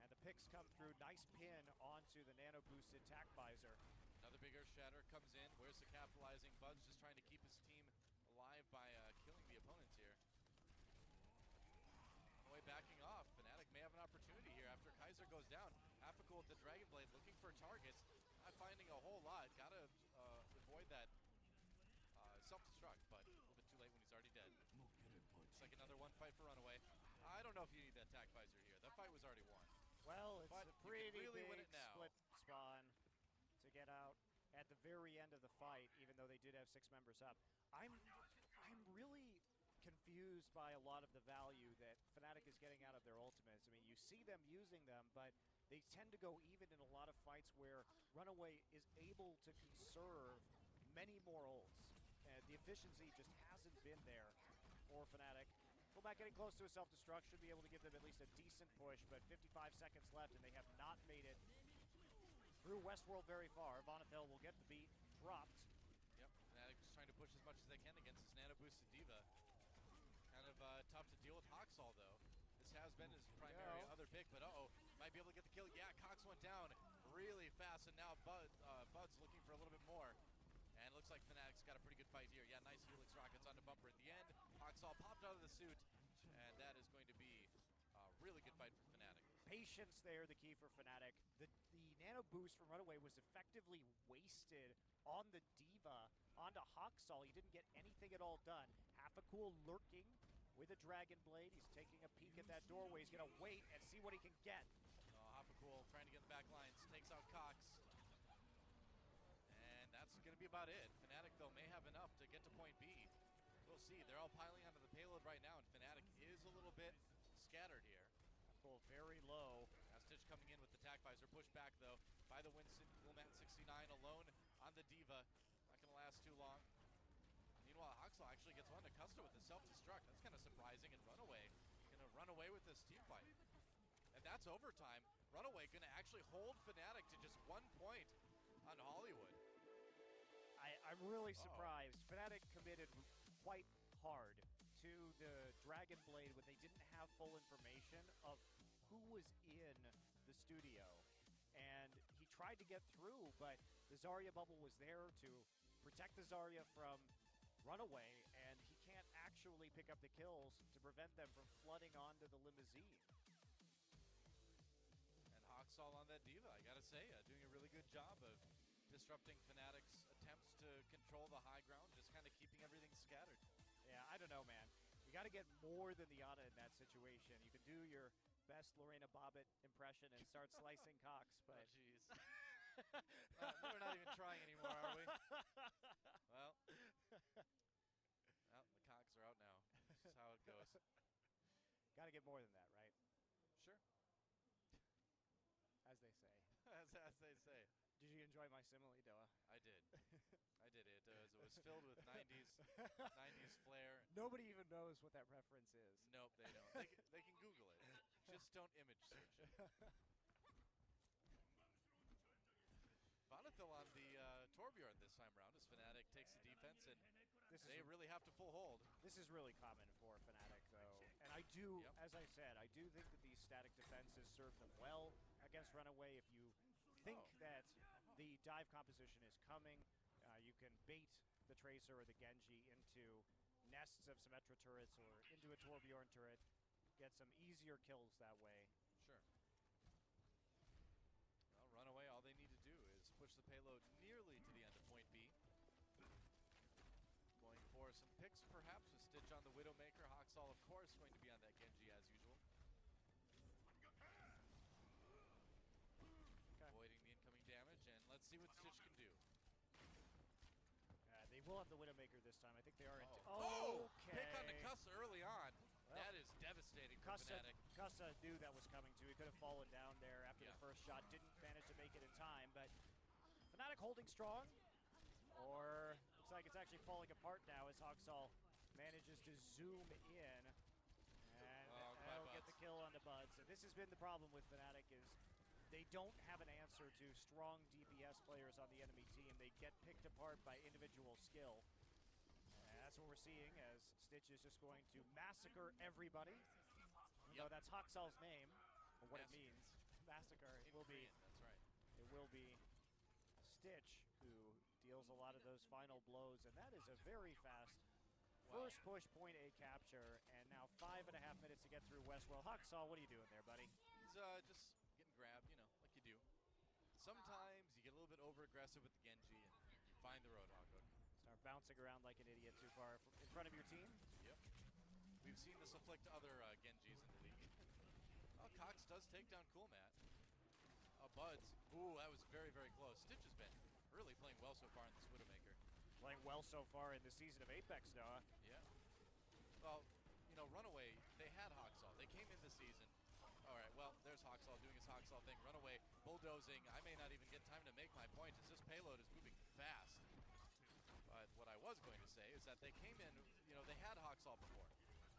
And the picks come through. Nice pin onto the nano-boosted tack visor. Another big Earthshatter comes in. Where's the capitalizing? Bud's just trying to keep his team alive by killing the opponents here. Runaway backing off. Fnatic may have an opportunity here after Kaiser goes down. Aftergoal with the Dragon Blade looking for targets. Not finding a whole lot. Gotta avoid that self-destruct, but a little bit too late when he's already dead. Looks like another one fight for Runaway. I don't know if you need that tack visor here. That fight was already won. Well, it's a pretty really big win it now. split spawn to get out at the very end of the fight, even though they did have 6 members up. I'm really confused by a lot of the value that Fnatic is getting out of their ultimates. I mean, you see them using them, but they tend to go even in a lot of fights where Runaway is able to conserve many more ults. And the efficiency just hasn't been there for Fnatic. Coolmat getting close to a self-destruct, should be able to give them at least a decent push, but 55 seconds left, and they have not made it through Westworld very far. Vonnetel will get the beat, dropped. Yep, Fnatic just trying to push as much as they can against this nano-boosted Diva. Kind of tough to deal with Hoxall, though. This has been his primary other pick, but might be able to get the kill. Yeah, Cox went down really fast, and now Bud's looking for a little bit more. And it looks like Fnatic's got a pretty good fight here. Yeah, nice Helix rockets onto Bumper at the end. Hoxall popped out of the suit, and that is going to be a really good fight for Fnatic. Patience there, the key for Fnatic. The nano boost from Runaway was effectively wasted on the Diva, onto Hoxall. He didn't get anything at all done. Half a cool lurking with a Dragon Blade. He's taking a peek at that doorway. He's going to wait and see what he can get. Half a cool trying to get in the back lines. Takes out Cox. And that's going to be about it. Fnatic, though, may have enough to get to point B. We'll see. They're all piling onto the payload right now, and Fnatic is a little bit scattered here. Pull very low. Now Stitch coming in with the tack visor. Push back, though, by the Winston. Coolmat 69 alone on the Diva. Not going to last too long. Meanwhile, Hoxall actually gets one to Custa with the self-destruct. That's kind of surprising, and Runaway going to run away with this team fight. And that's overtime. Runaway going to actually hold Fnatic to just 1 point on Hollywood. I'm really surprised. Fnatic committed quite hard to the Dragon Blade when they didn't have full information of who was in the studio. And he tried to get through, but the Zarya bubble was there to protect the Zarya from Runaway, and he can't actually pick up the kills to prevent them from flooding onto the limousine. And Hawksall on that Diva, I gotta say, doing a really good job of disrupting Fnatic's attempts to control the high ground, just kind of keeping everything scattered. Yeah, I don't know, man. You got to get more than the Ana in that situation. You can do your best Lorena Bobbitt impression and start slicing cocks, but... Oh, jeez. We're not even trying anymore, are we? Well, the cocks are out now. This is how it goes. Got to get more than that, right? Sure. As they say. As they say. Did you enjoy my simile, Doa? I did. I did. It was filled with 90s flair. Nobody even knows what that reference is. Nope, they don't. They can Google it. Just don't image search it. Bonathil on the Torbjorn this time around as Fnatic takes the defense, and they really have to full hold. This is really common for Fnatic, though. And I do, as I said, I do think that these static defenses serve them well against Runaway. If you think that the dive composition is coming, you can bait the Tracer or the Genji into nests of Symmetra turrets or into a Torbjorn turret, get some easier kills that way. Sure. Well, Runaway, all they need to do is push the payload nearly to the end of point B. Going for some picks, perhaps, with Stitch on the Widowmaker. Hawksall, of course, going to be on that Genji as usual. Avoiding the incoming damage, and let's see what Stitch can do. They will have the Widowmaker this time. I think they are. Okay. Pick on Nakusa early on. Well, that is devastating for Fnatic. Kusa knew that was coming too. He could have fallen down there after the first shot. Didn't manage to make it in time, but Fnatic holding strong. Or looks like it's actually falling apart now as Hawksall manages to zoom in. And they'll get the kill on the Buds. And this has been the problem with Fnatic is they don't have an answer to strong DPS players on the enemy team. They get picked apart by individual skill. And that's what we're seeing as Stitch is just going to massacre everybody. Though that's Hawksall's name, or what it means. Massacre. It will be. That's right. It will be Stitch who deals a lot of those final blows, and that is a very fast first push point A capture, and now 5.5 minutes to get through Westworld. Hawksall, what are you doing there, buddy? He's just getting grabbed, you know, like you do. Sometimes you get a little bit over-aggressive with the Genji and find the Roadhog hook. Start bouncing around like an idiot too far in front of your team. Yep. We've seen this afflict other Genjis in the league. Well, Cox does take down Cool Matt. Buds. Ooh, that was very, very close. Stitch has been really playing well so far in this Widowmaker. Playing well so far in the season of Apex, Noah. Yeah. Well, you know, Runaway, they had Hawksall. They came in this season. All right, well, there's Hawksall doing his Hawksall thing. Runaway bulldozing. I may not even get time to make my point as this payload is moving fast. But what I was going to say is that they came in, you know, they had Hawksall before.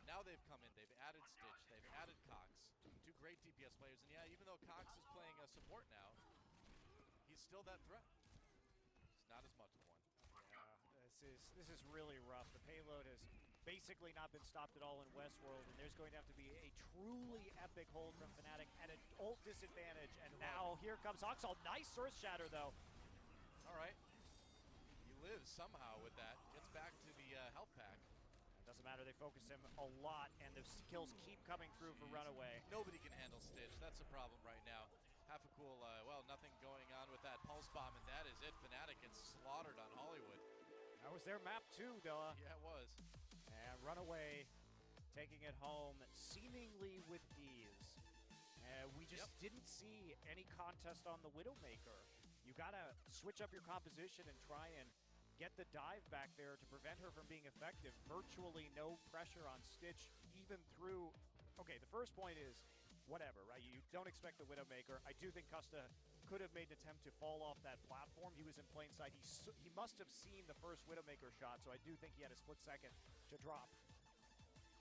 Now they've come in, they've added Stitch, they've added Cox, two great DPS players. And yeah, even though Cox is playing a support now, he's still that threat. Just not as much of one. Yeah, this is really rough. The payload has basically not been stopped at all in Westworld, and there's going to have to be a truly epic hold from Fnatic at an ult disadvantage. And now here comes Hawksall. Nice Earth Shatter, though. All right. He lives somehow with that. Gets back to the health pack. Doesn't matter, they focus him a lot, and the kills keep coming through for Runaway. Nobody can handle Stitch. That's the problem right now. Half a cool, well, nothing going on with that pulse bomb, and that is it. Fnatic gets slaughtered on Hollywood. That was their map too, Doa. Yeah, it was. And Runaway taking it home seemingly with ease. We just didn't see any contest on the Widowmaker. You gotta switch up your composition and try and get the dive back there to prevent her from being effective. Virtually no pressure on Stitch, even through... Okay, the first point is, whatever, right? You don't expect the Widowmaker. I do think Custa could have made an attempt to fall off that platform. He was in plain sight. He must have seen the first Widowmaker shot, so I do think he had a split second to drop.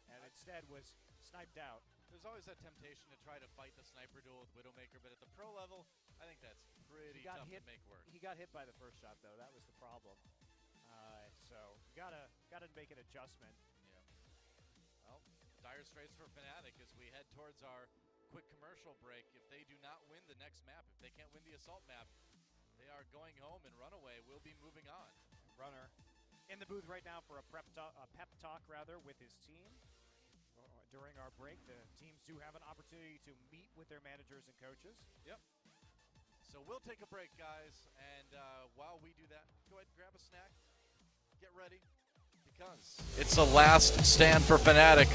And instead was sniped out. There's always that temptation to try to fight the sniper duel with Widowmaker, but at the pro level, I think that's pretty tough to make work. He got hit by the first shot, though. That was the problem. So gotta make an adjustment. Yeah. Well, dire straits for Fnatic as we head towards our quick commercial break. If they do not win the next map, if they can't win the assault map, they are going home, and Runaway will be moving on. Runner in the booth right now for a pep talk rather with his team. During our break, the teams do have an opportunity to meet with their managers and coaches. Yep. So we'll take a break, guys, and while we do that, go ahead and grab a snack, get ready, because it's the last stand for Fnatic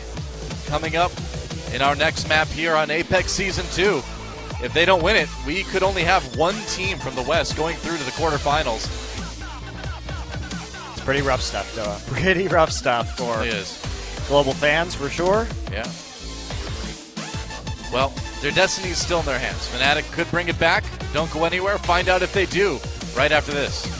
coming up in our next map here on Apex Season 2. If they don't win it, we could only have one team from the West going through to the quarterfinals. It's pretty rough stuff, though. Pretty rough stuff for global fans, for sure. Yeah. Well, their destiny is still in their hands. Fnatic could bring it back. Don't go anywhere. Find out if they do right after this.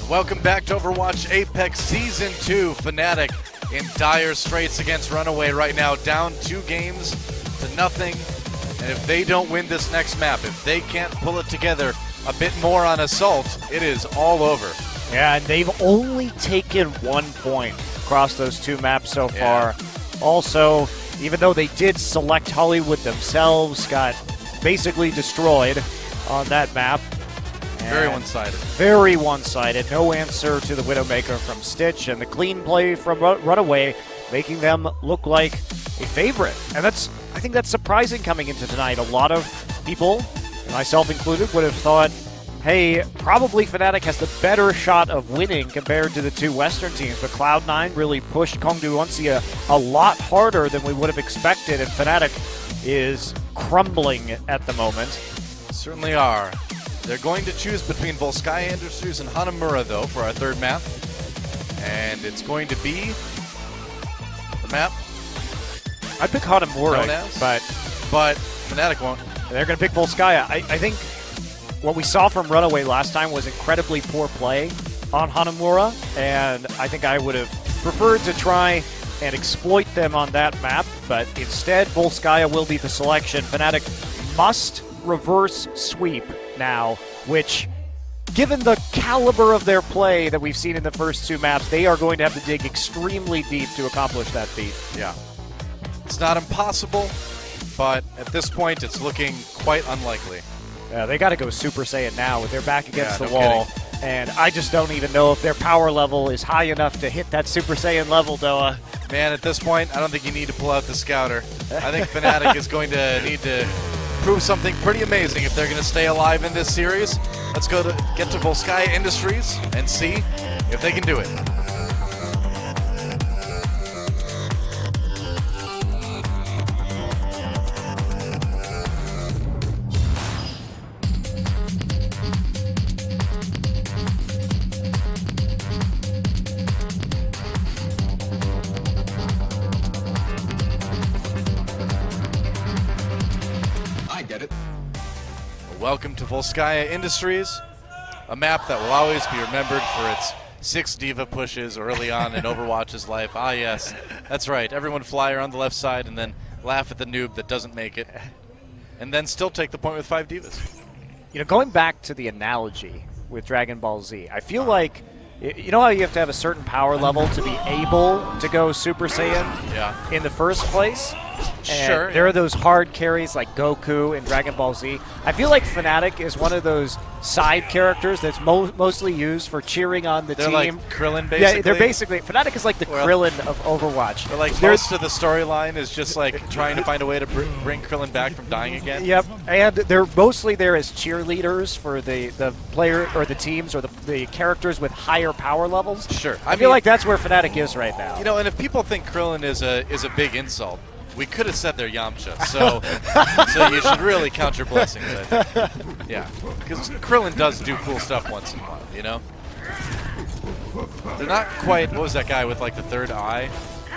Welcome back to Overwatch Apex Season 2. Fnatic in dire straits against Runaway right now, down 2 games to nothing. And if they don't win this next map, if they can't pull it together a bit more on Assault, it is all over. Yeah, and they've only taken 1 point across those 2 maps so far. Also, even though they did select Hollywood themselves, got basically destroyed on that map. Very one-sided. Very one-sided. No answer to the Widowmaker from Stitch, and the clean play from Runaway, making them look like a favorite. And I think that's surprising coming into tonight. A lot of people, myself included, would have thought, hey, probably Fnatic has the better shot of winning compared to the 2 Western teams, but Cloud9 really pushed Kongduonsi a lot harder than we would have expected, and Fnatic is crumbling at the moment. Certainly are. They're going to choose between Volskaya Industries and Hanamura, though, for our 3rd map. And it's going to be the map. I'd pick Hanamura, but Fnatic won't. They're going to pick Volskaya. I think what we saw from Runaway last time was incredibly poor play on Hanamura, and I think I would have preferred to try and exploit them on that map, but instead Volskaya will be the selection. Fnatic must reverse sweep now, which, given the caliber of their play that we've seen in the first 2 maps, they are going to have to dig extremely deep to accomplish that feat. Yeah. It's not impossible, but at this point it's looking quite unlikely. They got to go Super Saiyan now with their back against the wall. Kidding. And I just don't even know if their power level is high enough to hit that Super Saiyan level, Doa. Man, at this point, I don't think you need to pull out the Scouter. I think Fnatic is going to need to prove something pretty amazing if they're going to stay alive in this series. Let's get to Volskaya Industries and see if they can do it. Welcome to Volskaya Industries, a map that will always be remembered for its 6 diva pushes early on in Overwatch's life. Ah, yes, that's right. Everyone fly around the left side and then laugh at the noob that doesn't make it, and then still take the point with 5 divas. You know, going back to the analogy with Dragon Ball Z, I feel like, you know how you have to have a certain power level to be able to go Super Saiyan in the first place? And sure. There are those hard carries like Goku in Dragon Ball Z. I feel like Fnatic is one of those side characters that's mostly used for cheering on the team. They're like Krillin, basically? Yeah, they're basically, Fnatic is like the Krillin of Overwatch. But like most of the storyline is just like trying to find a way to bring Krillin back from dying again. Yep, and they're mostly there as cheerleaders for the player or the teams or the characters with higher power levels. Sure. I feel like that's where Fnatic is right now. You know, and if people think Krillin is a big insult, we could have said they're Yamcha, so you should really count your blessings, I think. Yeah, because Krillin does do cool stuff once in a while, you know? They're not quite, what was that guy with like the 3rd eye?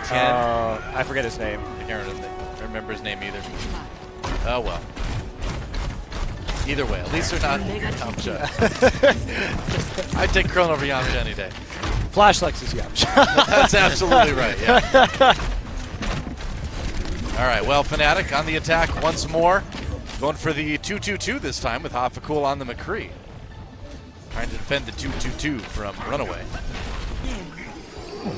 Ken? I forget his name. I can't remember his name either. Oh well. Either way, at least they're not Yamcha. I'd take Krillin over Yamcha any day. Flash Lex is Yamcha. That's absolutely right, yeah. All right, well, Fnatic on the attack once more. Going for the 2-2-2 this time with Hafakul on the McCree. Trying to defend the 2-2-2 from Runaway.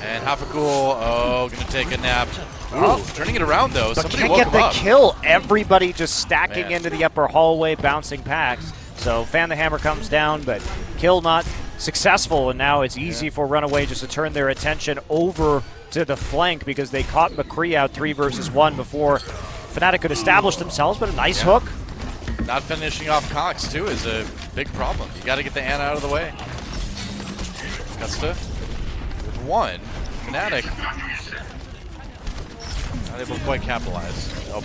And Hafakul, going to take a nap. Ooh, turning it around, though. But Somebody can't woke get him the up. kill. Everybody just stacking into the upper hallway, bouncing packs. So Fan the Hammer comes down, but kill not successful. And now it's easy for Runaway just to turn their attention over to the flank because they caught McCree out 3 versus 1 before Fnatic could establish themselves, but a nice hook. Not finishing off Cox, too, is a big problem. You got to get the Ana out of the way. Gusta with 1. Fnatic not able to quite capitalize. Oh,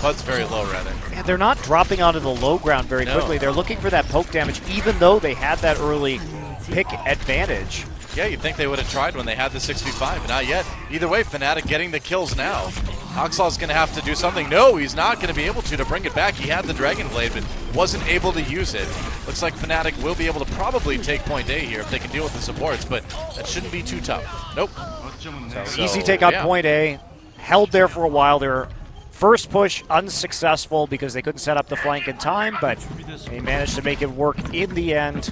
Bud's very low, rather. And they're not dropping onto the low ground very quickly. They're looking for that poke damage, even though they had that early pick advantage. Yeah, you'd think they would have tried when they had the 6v5, but not yet. Either way, Fnatic getting the kills now. Hoxall's going to have to do something. No, he's not going to be able to bring it back. He had the Dragon Blade, but wasn't able to use it. Looks like Fnatic will be able to probably take point A here if they can deal with the supports, but that shouldn't be too tough. Nope. So easy take on point A. Held there for a while. Their first push unsuccessful because they couldn't set up the flank in time, but they managed to make it work in the end.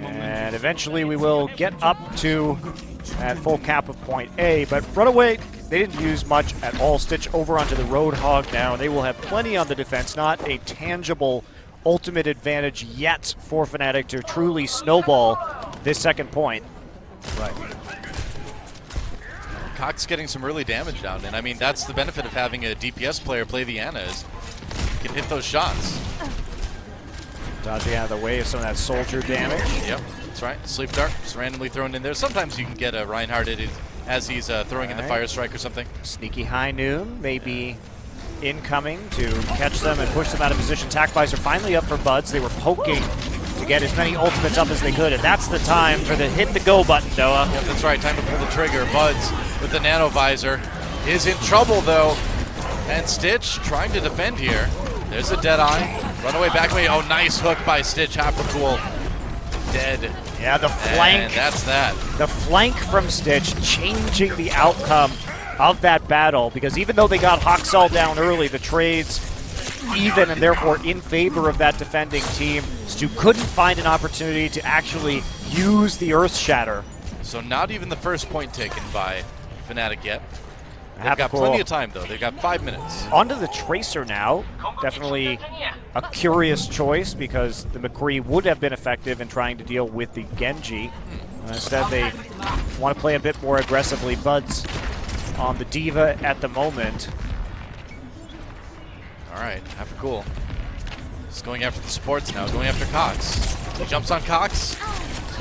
And eventually we will get up to at full cap of point A, but Runaway, they didn't use much at all. Stitch over onto the Roadhog now. They will have plenty on the defense, not a tangible ultimate advantage yet for Fnatic to truly snowball this second point. Right. Cox getting some really damage down, and I mean, that's the benefit of having a DPS player play the Ana, is you can hit those shots. Dodging out of the way of some of that soldier damage. Yep, that's right. Sleep Dart just randomly thrown in there. Sometimes you can get a Reinhardt as he's throwing in the Fire Strike or something. Sneaky High Noon may be incoming to catch them and push them out of position. Tackvisor finally up for Buds. They were poking to get as many ultimates up as they could, and that's the time for the hit the go button, Doa. Yep, that's right. Time to pull the trigger. Buds with the Nano Visor is in trouble, though. And Stitch trying to defend here. There's a dead eye. Runaway back away. Oh, nice hook by Stitch. Half a cool. Dead. Yeah, the flank. And that's that. The flank from Stitch changing the outcome of that battle, because even though they got Hoxall down early, the trades even and therefore in favor of that defending team. Stu couldn't find an opportunity to actually use the Earth Shatter. So not even the first point taken by Fnatic yet. They've got plenty of time, though. They've got 5 minutes. Onto the Tracer now. Definitely a curious choice, because the McCree would have been effective in trying to deal with the Genji. Instead, they want to play a bit more aggressively. Buds on the Diva at the moment. All right, half a cool. He's going after the supports now, going after Cox. He jumps on Cox,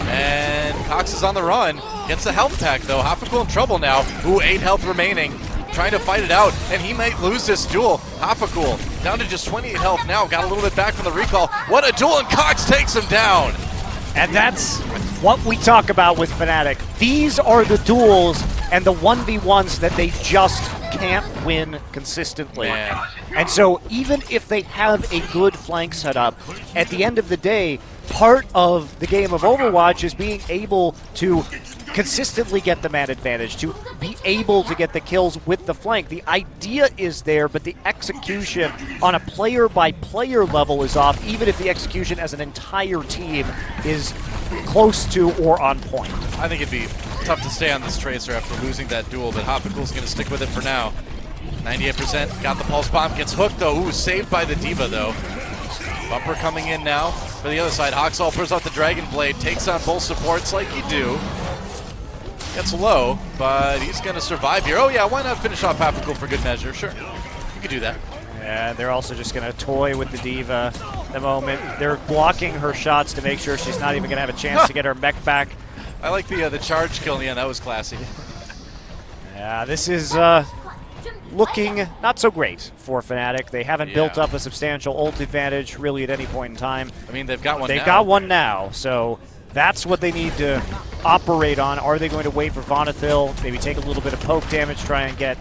and Cox is on the run. Gets the health pack, though. Half a cool in trouble now. Ooh, 8 health remaining. Trying to fight it out, and he might lose this duel. Half a cool down to just 28 health now. Got a little bit back from the recall. What a duel, and Cox takes him down. And that's what we talk about with Fnatic. These are the duels and the 1v1s that they just can't win consistently. Man. And so even if they have a good flank setup, at the end of the day, part of the game of Overwatch is being able to consistently get the man advantage, to be able to get the kills with the flank. The idea is there, but the execution on a player-by-player level is off, even if the execution as an entire team is close to or on point. I think it'd be tough to stay on this Tracer after losing that duel, but Hoppicool's going to stick with it for now. 98%, got the Pulse Bomb, gets hooked though. Ooh, saved by the Diva though. Bumper coming in now for the other side. Hoxall pulls out the Dragon Blade, takes on both supports like you do. Gets low, but he's going to survive here. Oh yeah, why not finish off Hoppicool for good measure? Sure, you could do that. Yeah, they're also just going to toy with the Diva at the moment. They're blocking her shots to make sure she's not even going to have a chance to get her mech back. I like the charge kill in the end. That was classy. Yeah, this is looking not so great for Fnatic. They haven't built up a substantial ult advantage really at any point in time. I mean, they've got one now. They've got one now, so that's what they need to operate on. Are they going to wait for Vonethil, maybe take a little bit of poke damage, try and get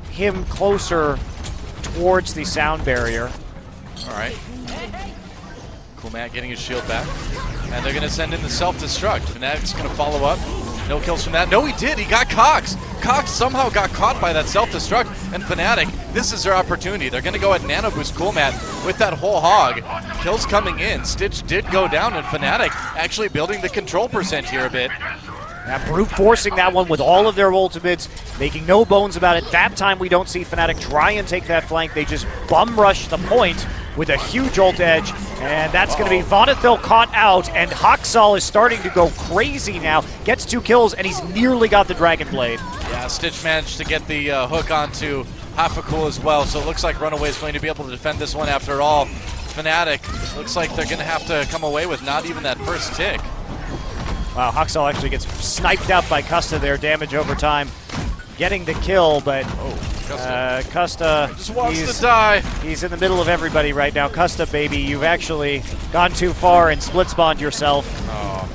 him closer towards the sound barrier? All right. Cool Matt getting his shield back. And they're going to send in the self-destruct. Fnatic's going to follow up. No kills from that. No, he did. He got Cox. Cox somehow got caught by that self-destruct. And Fnatic, this is their opportunity. They're going to go at Nano Boost Cool Matt with that whole hog. Kills coming in. Stitch did go down, and Fnatic actually building the control percent here a bit. Yeah, brute forcing that one with all of their ultimates, making no bones about it. That time we don't see Fnatic try and take that flank. They just bum rush the point with a huge ult edge, and that's going to be Vonethil caught out, and Hoxall is starting to go crazy now. Gets 2 kills, and he's nearly got the Dragon Blade. Yeah, Stitch managed to get the hook onto Hoppicool as well, so it looks like Runaway is going to be able to defend this one after all. Fnatic looks like they're going to have to come away with not even that first tick. Wow, Hoxall actually gets sniped out by Custa there, damage over time. Getting the kill, but Custa just wants to die. He's in the middle of everybody right now. Custa, baby, you've actually gone too far and split spawned yourself. Oh,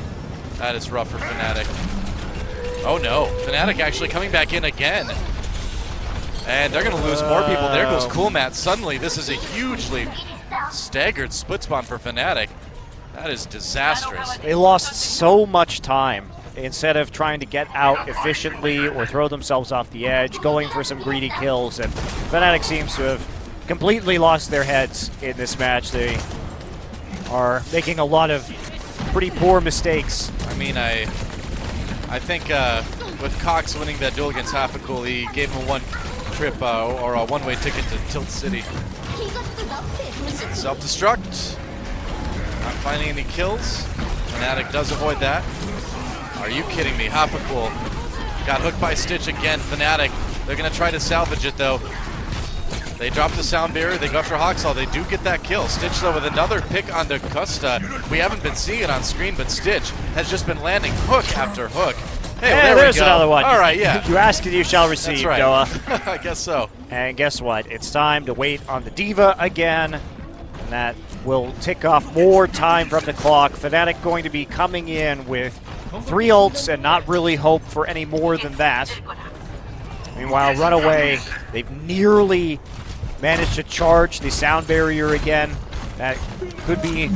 that is rough for Fnatic. Oh no, Fnatic actually coming back in again. And they're going to lose more people. There goes Cool Matt. Suddenly, this is a hugely staggered split spawn for Fnatic. That is disastrous. They lost so much time. Instead of trying to get out efficiently or throw themselves off the edge, going for some greedy kills, and Fnatic seems to have completely lost their heads in this match. They are making a lot of pretty poor mistakes. I mean, I think with Cox winning that duel against Hafakul, he gave him one trip or a one-way ticket to Tilt City. Self-destruct. Not finding any kills. Fnatic does avoid that. Are you kidding me? Hafakul got hooked by Stitch again. Fnatic, they're going to try to salvage it though. They drop the sound barrier, they go after Hawksall, they do get that kill. Stitch though with another pick on the Costa. We haven't been seeing it on screen, but Stitch has just been landing hook after hook. Hey, well, there's another one. All right, yeah. You ask and you shall receive, That's right. Doa. I guess so. And guess what? It's time to wait on the D.Va again. And that will tick off more time from the clock. Fnatic going to be coming in with 3 ults and not really hope for any more than that. Meanwhile, Runaway, they've nearly managed to charge the sound barrier again. That could be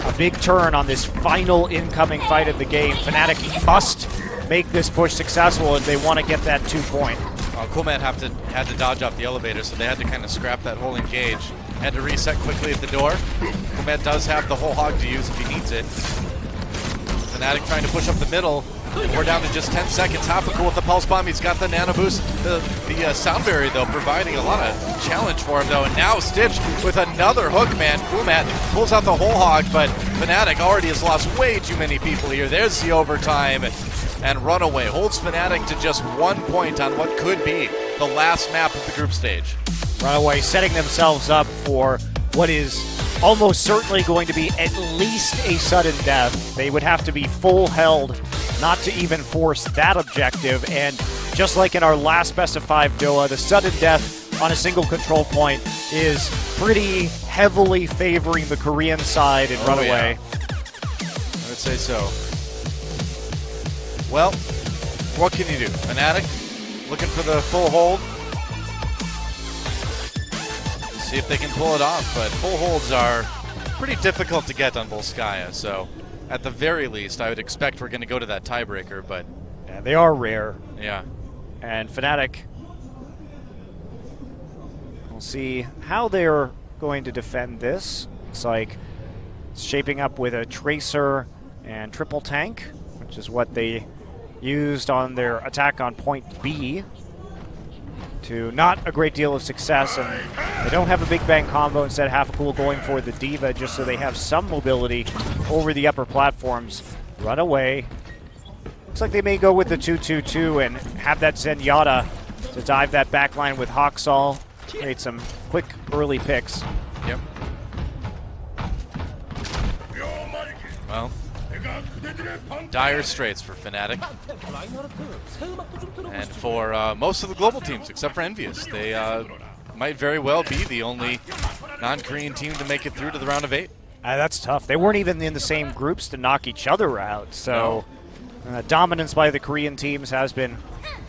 a big turn on this final incoming fight of the game. Fnatic must make this push successful if they want to get that 2-point. Cool Man had to dodge off the elevator, so they had to kind of scrap that whole engage. Had to reset quickly at the door. Cool Man does have the whole hog to use if he needs it. Fnatic trying to push up the middle. We're down to just 10 seconds. Hafakul with the pulse bomb. He's got the nano boost. The sound barrier though, providing a lot of challenge for him though. And now Stitch with another hook, man. Cool Man pulls out the whole hog, but Fnatic already has lost way too many people here. There's the overtime. And Runaway holds Fnatic to just 1 point on what could be the last map of the group stage. Runaway setting themselves up for what is almost certainly going to be at least a sudden death. They would have to be full held not to even force that objective. And just like in our last best of 5 Doa, the sudden death on a single control point is pretty heavily favoring the Korean side in Runaway. Yeah. I would say so. Well, what can you do? Fnatic looking for the full hold. See if they can pull it off, but full holds are pretty difficult to get on Volskaya, so at the very least, I would expect we're going to go to that tiebreaker, but... Yeah, they are rare. Yeah. And Fnatic, we'll see how they're going to defend this. Looks like it's shaping up with a Tracer and triple tank, which is what they used on their attack on point B. To not a great deal of success, and they don't have a big bang combo. Instead, Hafakul going for the D.Va just so they have some mobility over the upper platforms. Runaway. Looks like they may go with the 2-2-2 and have that Zenyatta to dive that backline with Hawksall. Made some quick early picks. Yep. Well, dire straits for Fnatic. And for most of the global teams, except for Envious. They might very well be the only non-Korean team to make it through to the round of 8. That's tough. They weren't even in the same groups to knock each other out. So dominance by the Korean teams has been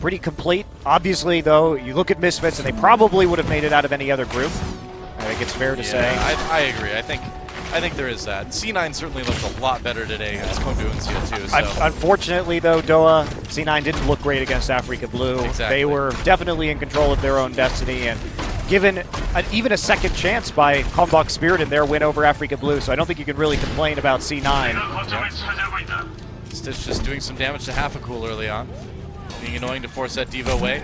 pretty complete. Obviously, though, you look at Misfits, and they probably would have made it out of any other group. I think it's fair to say. I agree. I think there is that. C9 certainly looked a lot better today against Kondu and CO2. So. Unfortunately, though, Doa, C9 didn't look great against Africa Blue. Exactly. They were definitely in control of their own destiny and given even a second chance by Kalmbach Spirit in their win over Africa Blue. So I don't think you can really complain about C9. Yep. Stitch just doing some damage to Hafakul early on. Being annoying to force that D.Va away.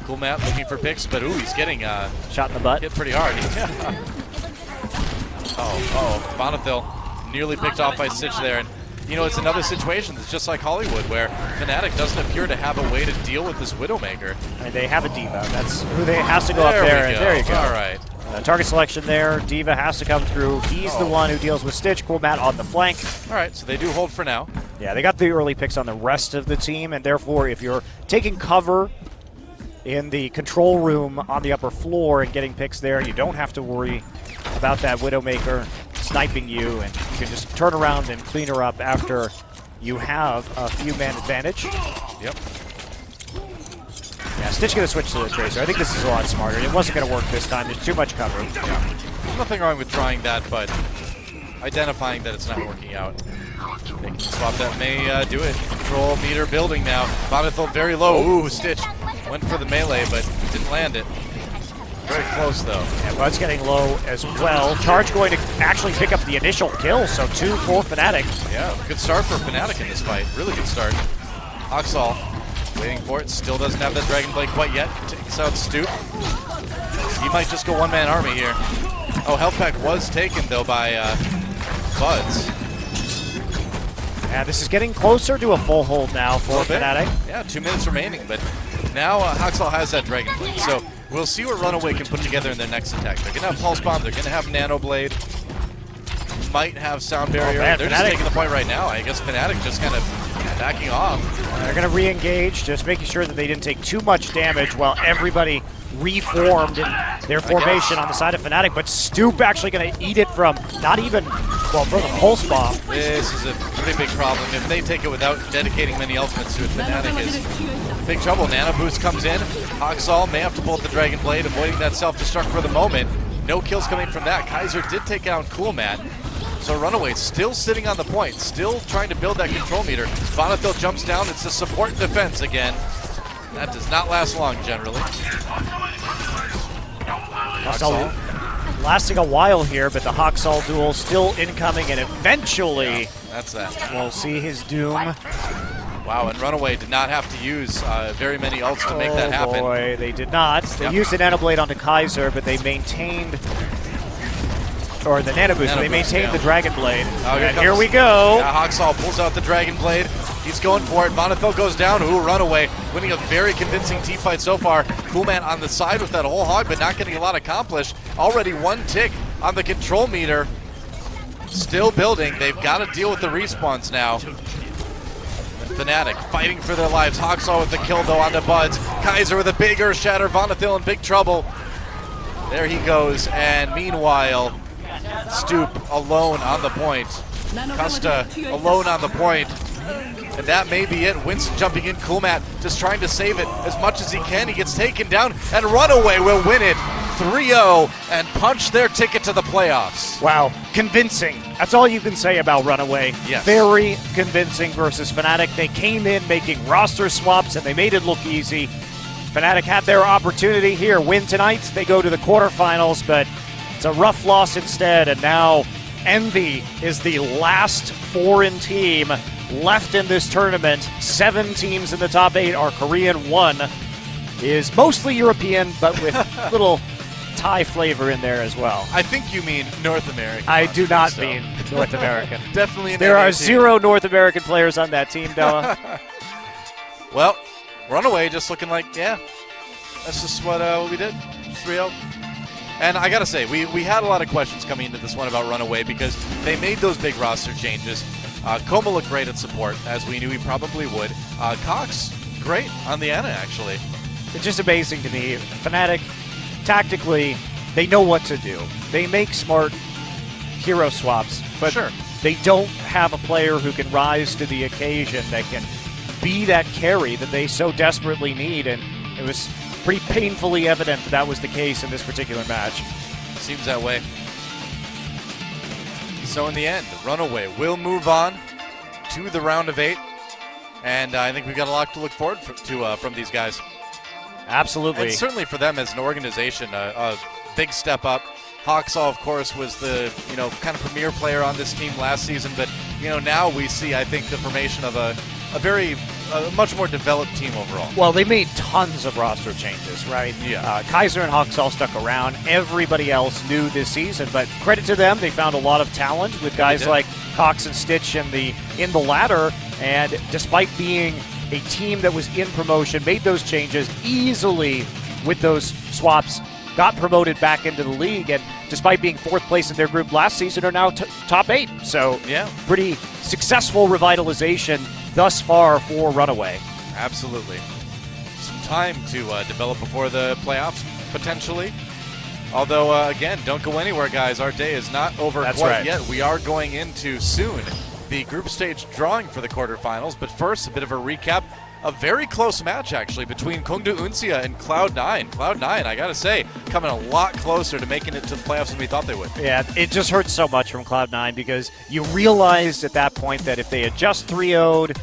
Cool Map looking for picks, but ooh, he's getting shot in the butt. Hit pretty hard. Bonathil nearly picked off by Stitch there. And, you know, it's another situation that's just like Hollywood, where Fnatic doesn't appear to have a way to deal with this Widowmaker. And they have a D.Va. That's who they has to go up there. And there you go. All right. Target selection there. D.Va has to come through. He's the one who deals with Stitch. Cool Matt on the flank. All right, so they do hold for now. Yeah, they got the early picks on the rest of the team, and therefore, if you're taking cover in the control room on the upper floor and getting picks there, you don't have to worry about that Widowmaker sniping you, and you can just turn around and clean her up after you have a few man advantage. Yep. Yeah, Stitch going to switch to the Tracer. I think this is a lot smarter. It wasn't going to work this time. There's too much cover. Yeah. There's nothing wrong with trying that, but identifying that it's not working out. Making a swap that may do it. Control meter building now. Bonithil very low. Ooh, Stitch went for the melee, but didn't land it. Very close, though. Yeah, Bud's getting low as well. Charge going to actually pick up the initial kill, so 2 for Fnatic. Yeah, good start for Fnatic in this fight. Really good start. Oxall waiting for it. Still doesn't have that Dragon Blade quite yet. Takes out Stoop. He might just go one-man army here. Oh, health pack was taken, though, by Buds. Yeah, this is getting closer to a full hold now for Fnatic. Yeah, 2 minutes remaining, but now Haxall has that Dragon Blade. So we'll see what Runaway can put together in their next attack. They're going to have Pulse Bomb. They're going to have Nano Blade. Might have Sound Barrier. Man, they're Fnatic, just taking the point right now. I guess Fnatic just kind of backing off. They're going to re-engage, just making sure that they didn't take too much damage while everybody reformed in their formation on the side of Fnatic. But Stoop actually going to eat it from not even, well, from the Pulse Bomb. This is a pretty big problem. If they take it without dedicating many ultimates to it, Fnatic is big trouble. Nano Boost comes in. Haxall may have to pull out the Dragon Blade, avoiding that self-destruct for the moment. No kills coming from that. Kaiser did take out Coolmat. So Runaway still sitting on the point, still trying to build that control meter. Bonithil jumps down. It's the support and defense again. That does not last long generally. Haxall lasting a while here, but the Haxall duel still incoming, and eventually that's that. We'll see his doom. Wow, and Runaway did not have to use very many ults to make that happen. Oh boy, they did not. They used the Nano Blade onto Kaiser, but they maintained, or the Nano Boost, they maintained the Dragon Blade. Oh, and here we go. Yeah, Haxall pulls out the Dragon Blade. He's going for it. Bonithil goes down. Ooh, Runaway winning a very convincing team fight so far. Coolman on the side with that whole hog, but not getting a lot accomplished. Already 1 tick on the control meter. Still building. They've got to deal with the respawns now. Fnatic fighting for their lives. Haxall with the kill, though, onto Buds. Kaiser with a big Earth Shatter. Bonithil in big trouble. There he goes. And meanwhile, Stoop alone on the point. Custa alone on the point. And that may be it. Winston jumping in. Coolmat just trying to save it as much as he can. He gets taken down, and Runaway will win it 3-0 and punch their ticket to the playoffs. Wow, convincing. That's all you can say about Runaway. Yes. Very convincing versus Fnatic. They came in making roster swaps, and they made it look easy. Fnatic had their opportunity here. Win tonight, they go to the quarterfinals, but it's a rough loss instead, and now Envy is the last foreign team left in this tournament. 7 teams in the top 8 are Korean. 1 is mostly European, but with little Thai flavor in there as well. I think you mean North American. I do not mean North American. Definitely an There are NA 0 North American players on that team, Della. Well, Runaway just looking like, yeah, that's just what we did. 3-0. And I got to say, we had a lot of questions coming into this one about Runaway because they made those big roster changes. Koma looked great at support, as we knew he probably would. Cox, great on the Ana, actually. It's just amazing to me. Fnatic, tactically, they know what to do. They make smart hero swaps, but they don't have a player who can rise to the occasion, that can be that carry that they so desperately need, and it was pretty painfully evident that was the case in this particular match. Seems that way. So in the end, Runaway will move on to the round of 8, and I think we've got a lot to look forward to from these guys. Absolutely. And certainly for them as an organization, a big step up. Haxall, of course, was the kind of premier player on this team last season, but now we see, I think, the formation of a much more developed team overall. Well, they made tons of roster changes, right? Yeah. Kaiser and Haxall stuck around. Everybody else new this season, but credit to them, they found a lot of talent with guys like Cox and Stitch in the ladder, and despite being a team that was in promotion, made those changes easily with those swaps, got promoted back into the league, and despite being 4th place in their group last season, are now top 8. So pretty successful revitalization thus far for Runaway. Absolutely. Some time to develop before the playoffs, potentially. Although, again, don't go anywhere, guys. Our day is not over quite yet. We are going into soon the group stage drawing for the quarterfinals. But first, a bit of a recap a very close match, actually, between Kongdu Uncia and Cloud9. Cloud9, I gotta say, coming a lot closer to making it to the playoffs than we thought they would. Yeah, it just hurts so much from Cloud9 because you realized at that point that if they had just 3-0'd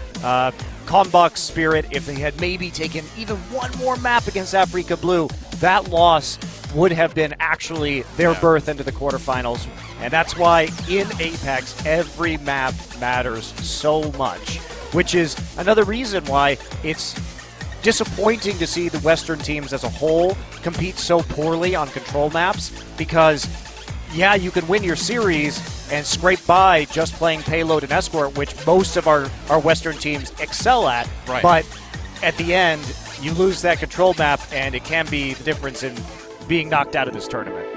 Kalmbach's Spirit, if they had maybe taken even one more map against Africa Blue, that loss would have been actually their berth into the quarterfinals. And that's why in Apex, every map matters so much, which is another reason why it's disappointing to see the Western teams as a whole compete so poorly on control maps because, yeah, you can win your series and scrape by just playing payload and escort, which most of our Western teams excel at. Right. But at the end, you lose that control map, and it can be the difference in being knocked out of this tournament.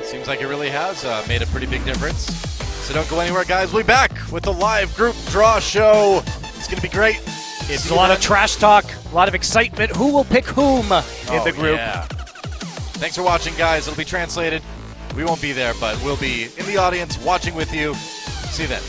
Seems like it really has made a pretty big difference. So don't go anywhere, guys. We'll be back with the live group draw show. It's going to be great. It's a lot of trash talk, a lot of excitement. Who will pick whom in the group? Yeah. Thanks for watching, guys. It'll be translated. We won't be there, but we'll be in the audience watching with you. See you then.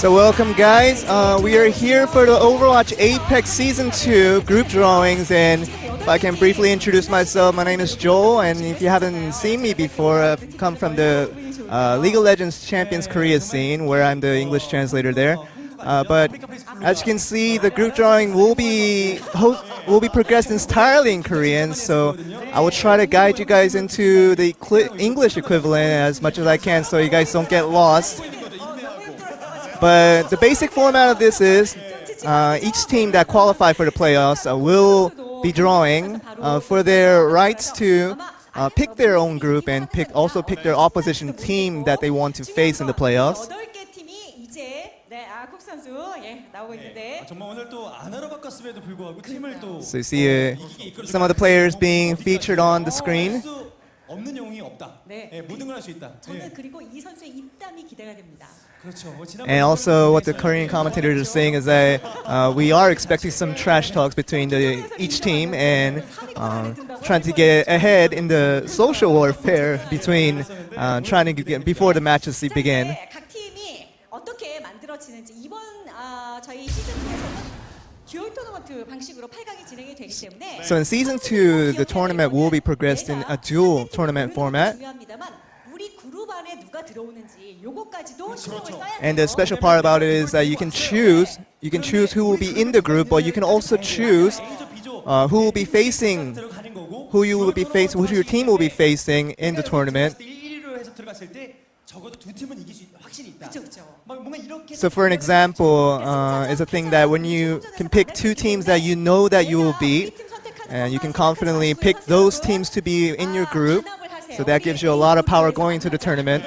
So welcome guys, we are here for the Overwatch Apex Season 2 group drawings, and if I can briefly introduce myself, my name is Joel, and if you haven't seen me before, I've come from the League of Legends Champions Korea scene, where I'm the English translator there. But as you can see, the group drawing will be progressed entirely in Korean, so I will try to guide you guys into the English equivalent as much as I can so you guys don't get lost. But the basic format of this is each team that qualify for the playoffs will be drawing for their rights to pick their own group and also pick their opposition team that they want to face in the playoffs. So you see some of the players being featured on the screen. And also what the Korean commentators are saying is that we are expecting some trash talks between each team and trying to get ahead in the social warfare between trying to get before the matches begin. So in Season 2, the tournament will be progressed in a dual tournament format. And the special part about it is that you can choose who will be in the group, but you can also choose who your team will be facing in the tournament. So for an example, is a thing that when you can pick two teams that you know that you will beat, and you can confidently pick those teams to be in your group, so that gives you a lot of power going into the tournament.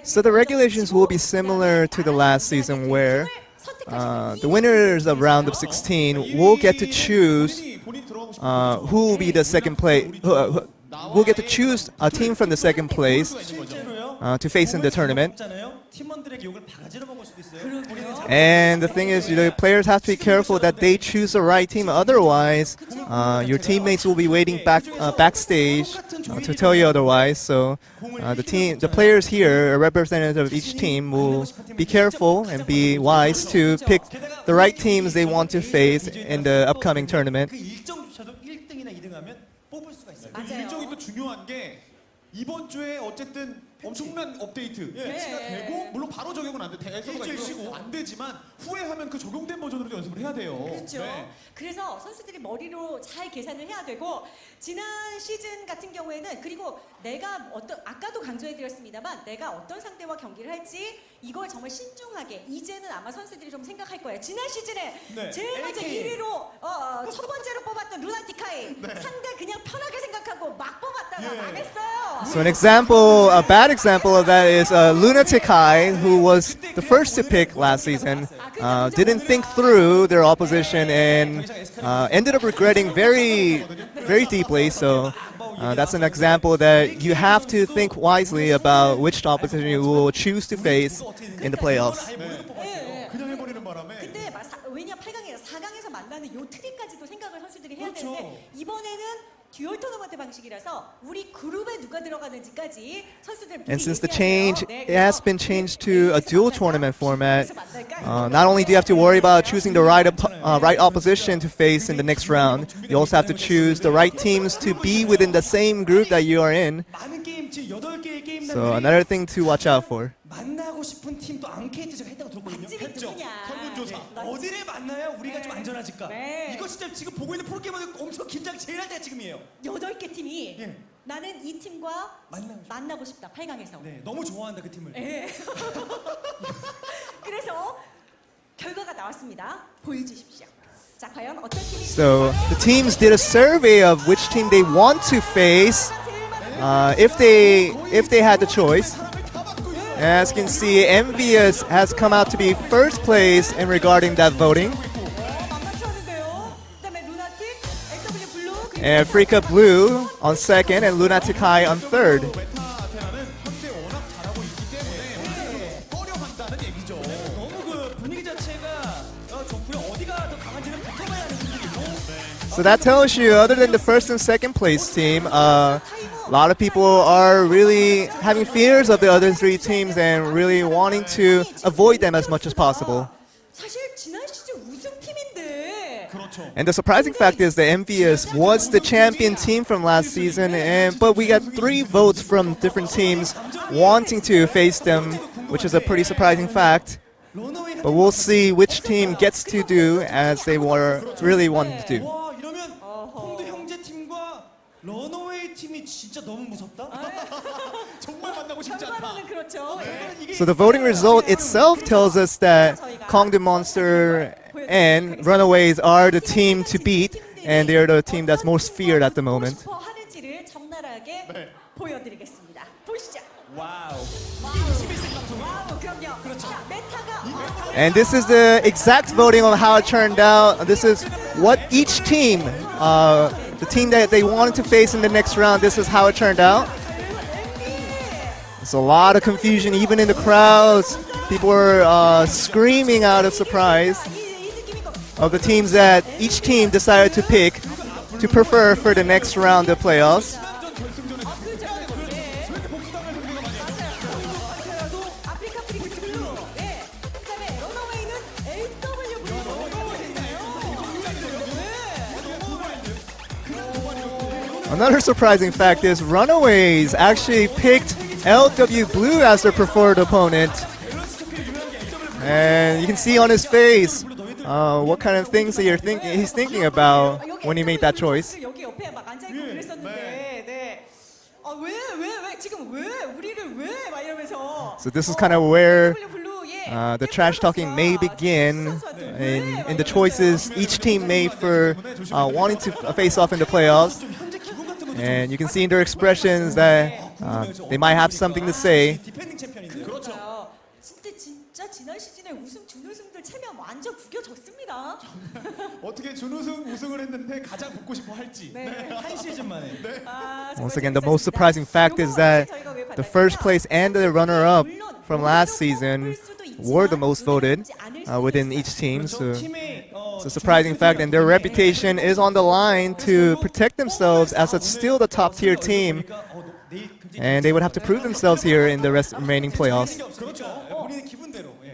So the regulations will be similar to the last season, where the winners of round of 16 will get to choose who will be the second place. We'll get to choose a team from the second place to face in the tournament. And the thing is, the players have to be careful that they choose the right team. Otherwise, your teammates will be waiting backstage to tell you otherwise. So the players here, a representative of each team, will be careful and be wise to pick the right teams they want to face in the upcoming tournament. 일정이 또 중요한 게 이번 주에 어쨌든 엄청난 업데이트가 되고, 물론 바로 적용은 안 돼. 대서가 일시고 안 되지만 후회하면 그 적용된 버전으로 연습을 해야 돼요. 그렇죠. 네. 그래서 선수들이 머리로 잘 계산을 해야 되고, 지난 시즌 같은 경우에는, 그리고 내가 아까도 강조해드렸습니다만, 내가 어떤 상대와 경기를 할지 이걸 정말 신중하게, 이제는 아마 선수들이 좀 생각할 거예요. 지난 시즌에 제일 먼저 1위로 첫 번째로 뽑았던 루나티카이, 상대 그냥 편하게 생각하고 막 뽑았다가 망했어요. So an example, a bad example of that is Lunatic High, who was the first to pick last season, didn't think through their opposition and ended up regretting very deeply. So that's an example that you have to think wisely about which opposition you will choose to face in the playoffs. 근데 왜냐 8강에서 4강에서 만나는 요 트릭까지도 생각을 선수들이 해야 되는데, 이번에는 듀얼 토너먼트 방식이라서 우리 그룹에 누가 들어가는지까지 선수들. And since the change, it has been changed to a dual tournament format, not only do you have to worry about choosing the right opposition to face in the next round, you also have to choose the right teams to be within the same group that you are in. So another thing to watch out for. 만나고 싶은 팀도 앙케이트 제가 했다고 들었거든요. 했죠. 설문조사. 어디를 만나야 우리가 좀 안전하실까? 이거 진짜 지금 보고 있는 프로게이머들 엄청 긴장 제일 할 때가 지금이에요. 8개 팀이 나는 이 팀과 만나고 싶다. 8강에서. 네, 너무 좋아한다 그 팀을. 그래서 결과가 나왔습니다. 보여주십시오. 자, 과연 어떤 팀이? So the teams did a survey of which team they want to face if they had the choice. As you can see, Envious has come out to be first place in regarding that voting. And Africa Blue on second and Lunatic High on third. So that tells you, other than the first and second place team, a lot of people are really having fears of the other three teams and really wanting to avoid them as much as possible. 사실 지난 시즌 우승팀인데. And the surprising fact is that Envious was the champion team from last season, but we got 3 votes from different teams wanting to face them, which is a pretty surprising fact. But we'll see which team gets to do as they were really wanting to do. 와, 이러면 콩두 형제 팀과 러너웨이 팀이 진짜 너무 무섭다. 정말 만나고 싶지 않다. 결과로는 그렇죠. So the voting result itself tells us that Kongdu Monster and Runaways are the team to beat, and they are the team that's most feared at the moment. 뭐 하는지를 적나라하게 보여드리겠습니다. 보시죠. 와우. 와우, 그럼요. 자, 메타가 And this is the exact voting of how it turned out. This is what each team, the team that they wanted to face in the next round, this is how it turned out. There's a lot of confusion even in the crowds. People were screaming out of surprise of the teams that each team decided to pick to prefer for the next round of playoffs. Another surprising fact is Runaways actually picked LW Blue as their preferred opponent. And you can see on his face what kind of things that he's thinking about when he made that choice. 여기 옆에 막 앉아 있고 그랬었는데, 네. 왜 지금 왜 우리를 왜 막 이러면서. So this is kind of where the trash talking may begin in the choices each team made for wanting to face off in the playoffs. And you can see in their expressions that they might have something to say. 그렇죠. 진짜 지난 시즌에 준우승들 체면 완전 구겨졌습니다. 어떻게 준우승 우승을 했는데 가장 붙고 싶어 할지. 한 시즌 만에. Once again, the most surprising fact is that the first place and the runner-up from last season were the most voted within each team. So it's a surprising fact, and their reputation is on the line to protect themselves as it's still the top-tier team. And they would have to prove themselves here in the remaining playoffs.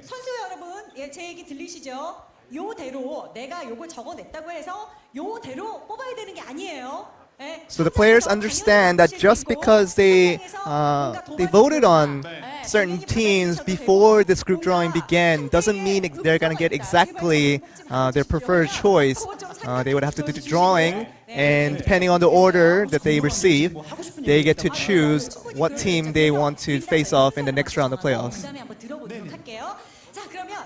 선수 여러분, 예, 제 얘기 들리시죠? 요대로 내가 요걸 적어냈다고 해서 요대로 뽑아야 되는 게 아니에요. So the players understand that just because they voted on certain teams before this group drawing began doesn't mean they're going to get exactly their preferred choice. They would have to do the drawing, and depending on the order that they receive, they get to choose what team they want to face off in the next round of playoffs. 그다음에 한번 들어보도록 할게요. 자, 그러면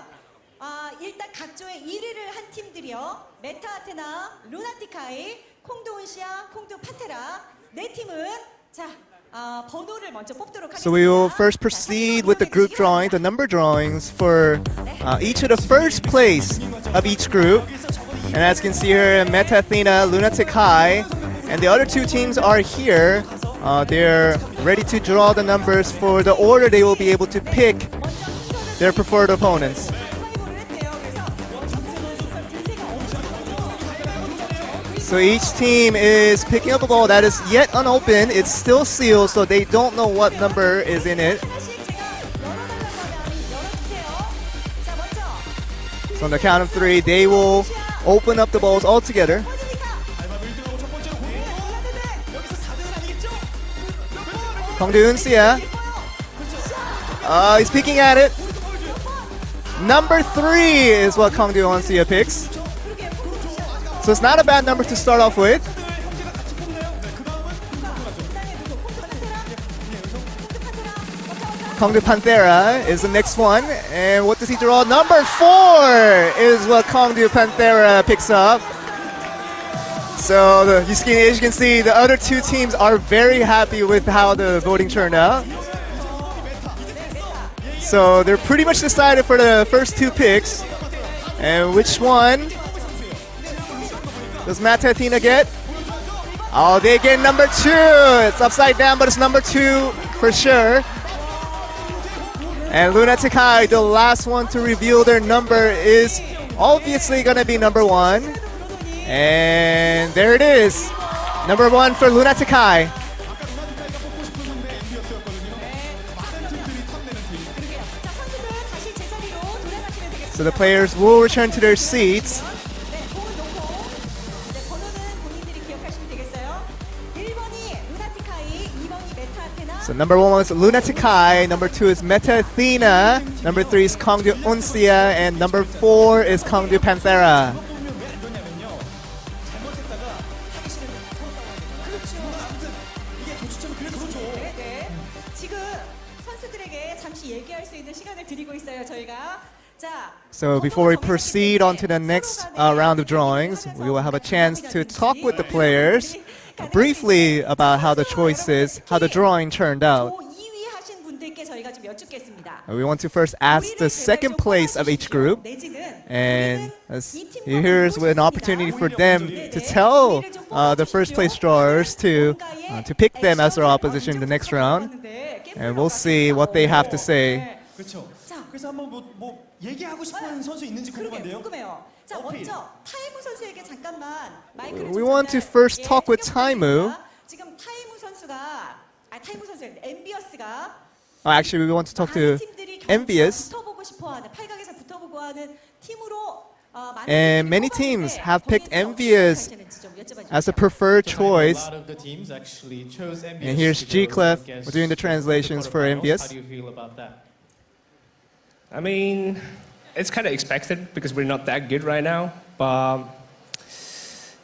일단 각조의 1위를 한 팀들이요. 메타 아테나, 루나티카이, 콩두 온시아, 콩두 판테라 네 팀은 자 번호를 먼저 뽑도록 하겠습니다. So we will first proceed with the group drawing, the number drawings for each of the first place of each group. And as you can see here, Meta Athena, Lunatic High, and the other 2 teams are here. They're ready to draw the numbers for the order they will be able to pick their preferred opponents. So each team is picking up a ball that is yet unopened. It's still sealed, so they don't know what number is in it. So on the count of 3, they will open up the balls all together. Kongdu Unsia. He's peeking at it. Number 3 is what Kongdu Unsia picks. So it's not a bad number to start off with. Kongdu Panthera is the next one. And what does he draw? Number 4 is what Kongdu Panthera picks up. So as you can see, the other 2 teams are very happy with how the voting turned out. So they're pretty much decided for the first 2 picks. And which one does Meta Athena get? Oh, they get number 2. It's upside down, but it's number 2 for sure. And Lunatic High, the last one to reveal their number, is obviously going to be number 1. And there it is. Number 1 for Lunatic High. So the players will return to their seats. So number 1 was Lunatic High, number 2 is Meta Athena, number 3 is Kongdu Uncia, and number 4 is Kongdu Panthera. So before we proceed on to the next round of drawings, we will have a chance to talk with the players briefly about how the choices, how the drawing turned out. We want to first ask the second place of each group, and here's an opportunity for them to tell the first place drawers to pick them as their opposition in the next round, and we'll see what they have to say. 그래서 한번 뭐 얘기하고 싶은 선수 있는지 궁금한데요. 자, 먼저 타이무 선수에게 잠깐만 마이크를 We want to first talk with Taimu. 지금 타이무 선수가 타이무 선수 엠비어스가 Actually, we want to talk to Envious. 붙어보고 싶어하는 8강에서 붙어보고 하는 팀으로 And many teams have picked Envious as a preferred choice. And here's G-Clef doing the translations for Envious. How do you feel about that? I mean, it's kind of expected because we're not that good right now. But,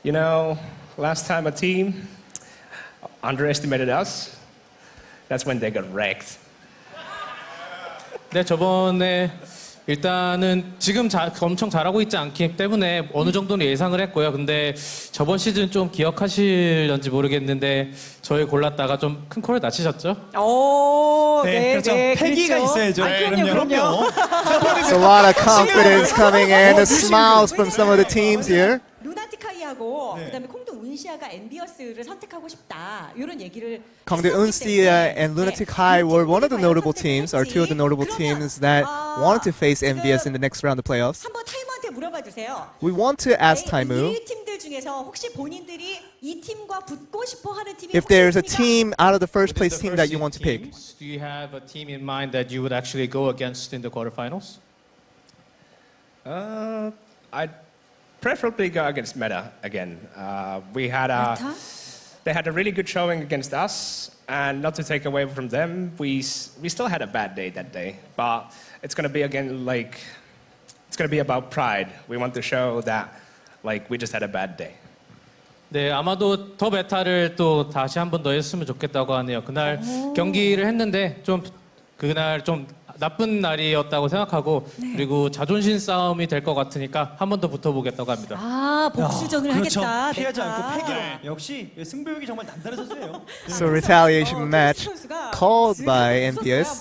you know, last time a team underestimated us, that's when they got wrecked. 네, 저번에 일단은 지금 엄청 잘하고 있지 않기 때문에 어느 정도는 예상을 했고요. 근데 저번 시즌 좀 기억하실런지 모르겠는데 저희 골랐다가 좀 큰 코를 다치셨죠? 오, 네, 그렇죠. 패기가 있어야죠. 그럼요. There's a lot of confidence coming in, the smiles from some of the teams here. 루나티카이하고 그다음에 콩도 운시아가 엠비어스를 선택하고 싶다. 이런 얘기를 Kongdu Uncia and Lunatic High were one of the notable teams, or two of the notable teams that wanted to face Envious in the next round of playoffs. 한번 타이무한테 물어봐 주세요. We want to ask Taimu 이 팀들 중에서 혹시 본인들이 이 팀과 붙고 싶어 하는 팀이 if there's a team out of the first place team that you want to pick. Do you have a team in mind that you would actually go against in the quarterfinals? I'd preferably go against Meta again. They had a really good showing against us, and not to take away from them, we still had a bad day that day. But it's gonna be again it's gonna be about pride. We want to show that we just had a bad day. 네, 아마도 더 메타를 또 다시 한 번 더 했으면 좋겠다고 하네요. 그날 경기를 했는데 좀 그날 좀 나쁜 날이었다고 생각하고 그리고 자존심 싸움이 될 것 같으니까 한 번 더 붙어보겠다고 합니다. 아, 복수전을 그렇죠. 하겠다. 피하지 메타. 않고 패기로. 역시 승부욕이 정말 남다른 선수예요. So retaliation match called by Envious.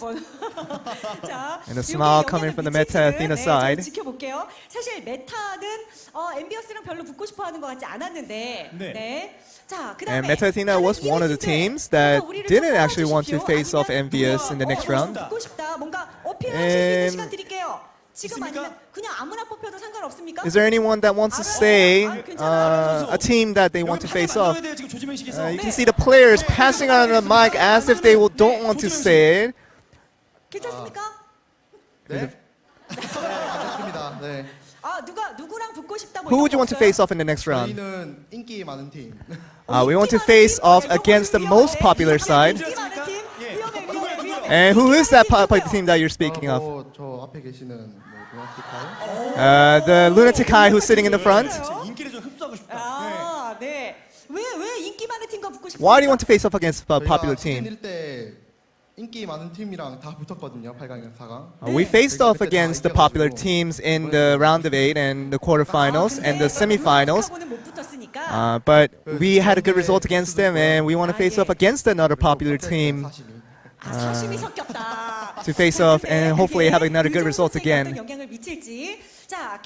자, And a smile coming from the Meta Athena side. 지켜볼게요. 사실 메타는 엠비어스랑 별로 붙고 싶어하는 것 같지 않았는데, 네. 자, 그다음에 And Meta Athena was one of the teams that didn't actually want to face off Envious in the next round. 붙고 싶다. 뭔가 어필할 수 있는 시간 드릴게요. 지금 아니면 그냥 아무나 뽑혀도 상관없습니까? Is there anyone that wants to say a team that they want to face off? You can see the players passing on the mic as if they don't want to say it. 괜찮습니까? 네. 괜찮습니다. 네. 아, 누구랑 붙고 싶다고? Who would you want to face off in the next round? 저희는 인기 많은 팀. We want to face off against the most popular side. And who is that popular team that you're speaking of? 저 앞에 계시는 루나틱 The Lunatic High who's sitting in the front. 인기를 좀 흡수하고 싶다. 아, 네. 왜 인기 많은 팀과 붙고 싶어요? Why do you want to face off against a popular team? 인기 많은 팀이랑 다 붙었거든요. 8강이랑 4강. We faced off against the popular teams in the round of 8 and the quarterfinals and the semifinals. But we had a good result against them, and we want to face off against another popular team to face off and hopefully have another good result again. 영향을 미칠지. 자,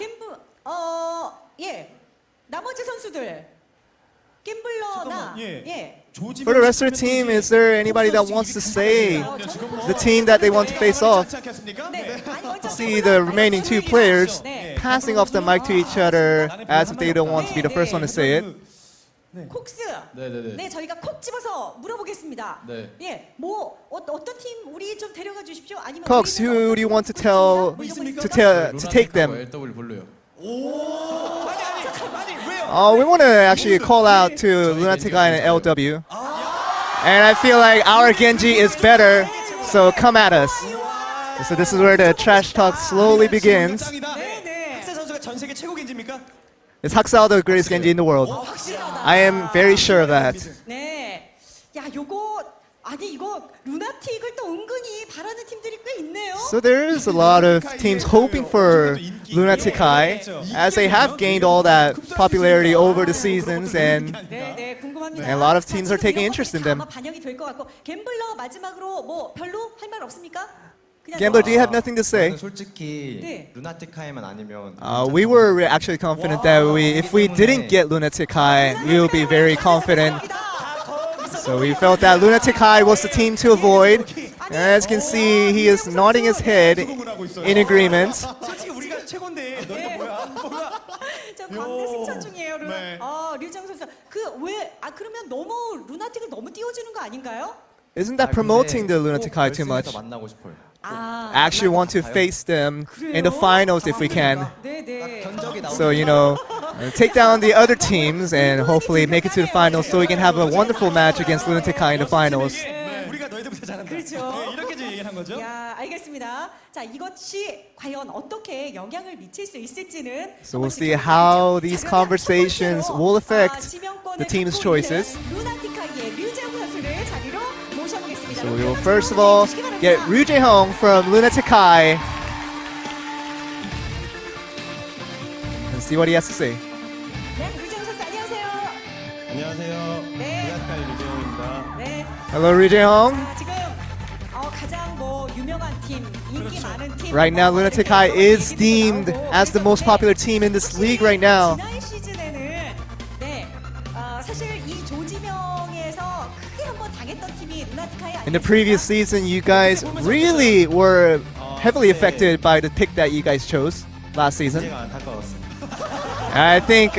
나머지 선수들 갬블러나 For the rest of the team, is there anybody that wants to say the team that they want to face off? See the remaining two players passing off the mic to each other as if they don't want to be the first one to say it. 콕스. 네네네. 네, 저희가 콕 집어서 물어보겠습니다. 네. 예, 뭐 어떤 팀 우리 좀 데려가 주십시오. 아니면 Cox, who do you want to tell to take them? LW 블루요. We want to actually call out to Lunatic and LW. And I feel like our Genji is better, so come at us. So this is where the trash talk slowly begins. 학세 선수가 전 세계 최고 겐지입니까? Is Haksao the greatest Genji in the world? I am very sure of that. 네. 야, 요거 아니 이거 루나틱을 또 은근히 바라는 팀들이 꽤 있네요. So there's a lot of teams hoping for Lunatic High, as they have gained all that popularity over the seasons, and a lot of teams are taking interest in them. 아마 반영이 될 것 같고 갬블러 마지막으로 뭐 별로 할 말 없습니까? Gambler, do you have nothing to say? 솔직히 루나틱 하이만 아니면 We were actually confident that if we didn't get Lunatic High, we would be very confident. So we felt that Lunatic High was the team to avoid. As you can see, he is nodding his head in agreement. 솔직히 우리가 최고인데 너희가 뭐야? 저 광대 승천 중이에요, 류정 선수. 그러면 너무 루나틱을 너무 띄워주는 거 아닌가요? Isn't that promoting the Lunatic High too much? 만나고 싶어요. Actually want to face them in the finals if we can. So, take down the other teams and hopefully make it to the finals so we can have a wonderful match against Lunatic High in the finals. 우리가 너희들보다 잘한다. 그렇죠. 이렇게 이제 얘기한 거죠? 야, 알겠습니다. 자, 이것이 과연 어떻게 영향을 미칠 수 있을지는 So we'll see how these conversations will affect the team's choices. 루나틱하이의 류재홍 선수를 자리로 모셔보겠습니다. So we will first of all get Ryu Jae-hong from Lunatic High and see what he has to say. 네, 류재홍 선수 안녕하세요. 안녕하세요. 루나틱하이 류재홍입니다. 네. Hello, Ryu Jae-hong. 지금 가장 유명한 팀, 인기 많은 팀. Right now, Lunatic High is deemed as the most popular team in this league right now. 지난 시즌에는 사실 이 조지명에서 크게 한번 당했던 팀이 루나틱 하이. In the previous season, you guys really were heavily affected by the pick that you guys chose last season. I think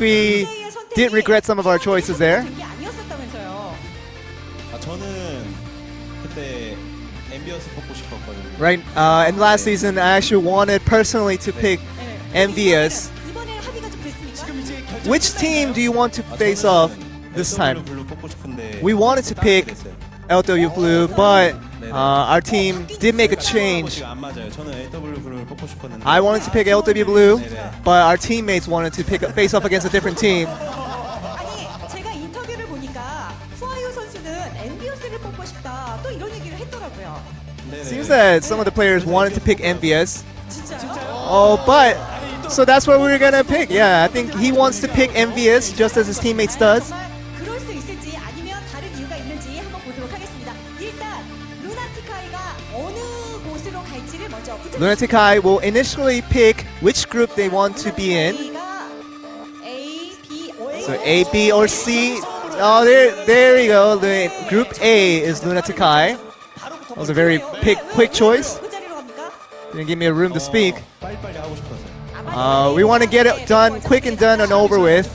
we did regret some of our choices there. 저는 그때 앰비언스 뽑고 싶었거든요. Right, in last season, I actually wanted personally to pick Envious. Which team do you want to face off this time? We wanted to pick LW Blue, but our team did make a change. I wanted to pick LW Blue, but our teammates wanted to face off against a different team. 제가 인터뷰를 보니까 후아유 선수는 엔비어스를 뽑고 싶다. 또 이런 얘기를 했더라고요. Seems that some of the players wanted to pick Envious. But so that's what we're gonna pick. Yeah, I think he wants to pick Envious just as his teammates does. 그럴 수 있을지 아니면 다른 이유가 있는지 한번 보도록 하겠습니다. 일단 루나틱하이가 어느 곳으로 갈지를 먼저. Lunatic High will initially pick which group they want to be in. So A, B, or C. Oh, there you go. The group A is Lunatic High. That was a very quick choice. Didn't give me a room to speak. We want to get it done quick and done and over with.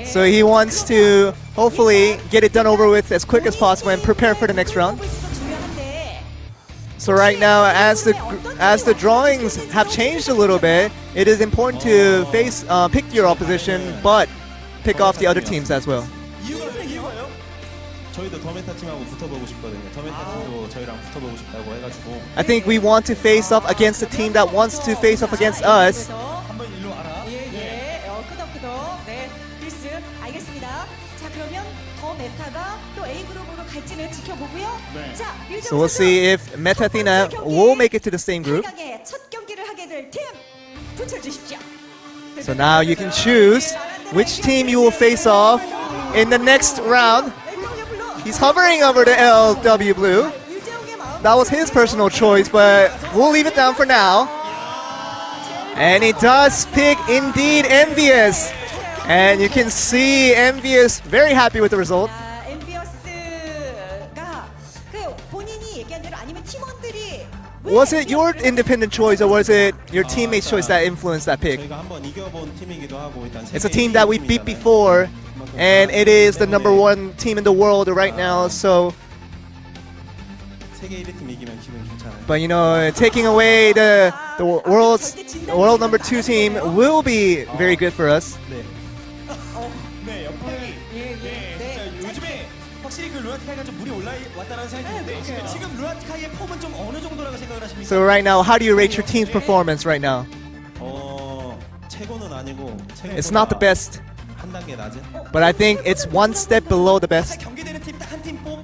So he wants to hopefully get it done over with as quick as possible and prepare for the next round. So right now, as the drawings have changed a little bit, it is important to pick your opposition, but pick off the other teams as well. 저희도 더메타 팀하고 붙어보고 싶거든요. 더메타 팀도 저희랑 붙어보고 싶다고 해가지고. I think we want to face off against a team that wants to face off against us. 끄덕끄덕. 네, 필수. 알겠습니다. 자, 그러면 더 메타가 또 A 그룹으로 갈지는 지켜보고요. 자, So we'll see if Meta Athena will make it to the same group. 첫 경기를 하게 될 팀 붙여주십시오. So now you can choose which team you will face off in the next round. He's hovering over the LW Blue. That was his personal choice, but we'll leave it down for now. And he does pick indeed Envious. And you can see Envious very happy with the result. 엔비어스가 본인이 얘기한 대로 아니면 팀원들이 Was it your independent choice or was it your teammates' choice that influenced that pick? 저희가 한번 이겨본 팀이기도 하고 일단 It's a team that we beat before, and it is the #1 team in the world right now. So, 세계 1위 팀 이기면 기분 좋잖아요. but you know, taking away the world #2 team will be very good for us. 네, 역할이 진짜 요즘에 확실히 그 루나티카이가 좀 물이 올라왔다는 생각이 드는데 지금 루나티카이의 폼은 좀 어느 정도라고 생각을 하십니까? So right now, how do you rate your team's performance right now? 최고는 아니고 It's not the best, 한 단계 낮은. but I think it's one step below the best.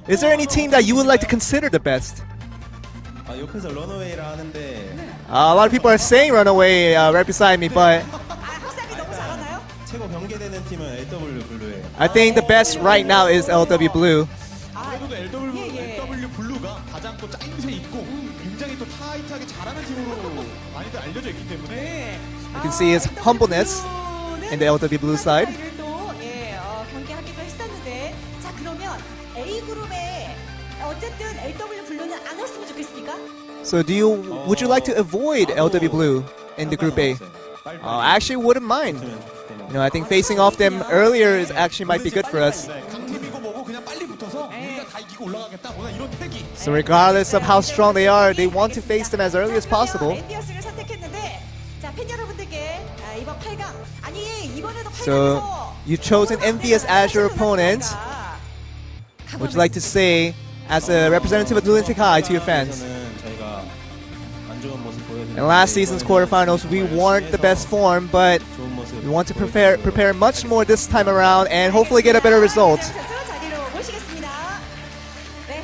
Is there any team that you would like to consider the best? 옆에서 런어웨이라 하는데 A lot of people are saying Runaway right beside me, but 최고 경계되는 팀은 LW 블루예요. I think the best right now is LW Blue. 그래도 LW 블루가 가장 또 짜임새 있고 굉장히 또 타이트하게 잘하는 팀으로 많이들 알려져 있기 때문에 You can see his humbleness in the LW Blue side. 또 경기하기도 했었는데 자 그러면 A 그룹에 어쨌든 LW 블루는 안 왔으면 좋겠습니까? So would you like to avoid LW Blue in the Group A? I actually wouldn't mind. You know, I think facing off them earlier is actually might be good for us. 강팀이고 뭐고 그냥 빨리 붙어서 우리가 다 이기고 올라가겠다. 뭐나 이런 패기. So regardless of how strong they are, they want to face them as early as possible. 엔비어스를 선택했는데 자 팬 여러분들께 이번 8강 아니 이번에도 8강에서 So you've chosen Envious as your opponent. Would you like to say, as a representative of Lunatic High, to your fans? 저희가 안 좋은 모습 보여드렸는데 In last season's quarterfinals, we weren't the best form, but we want to prepare much more this time around and hopefully get a better result. 자리로 모시겠습니다. 네.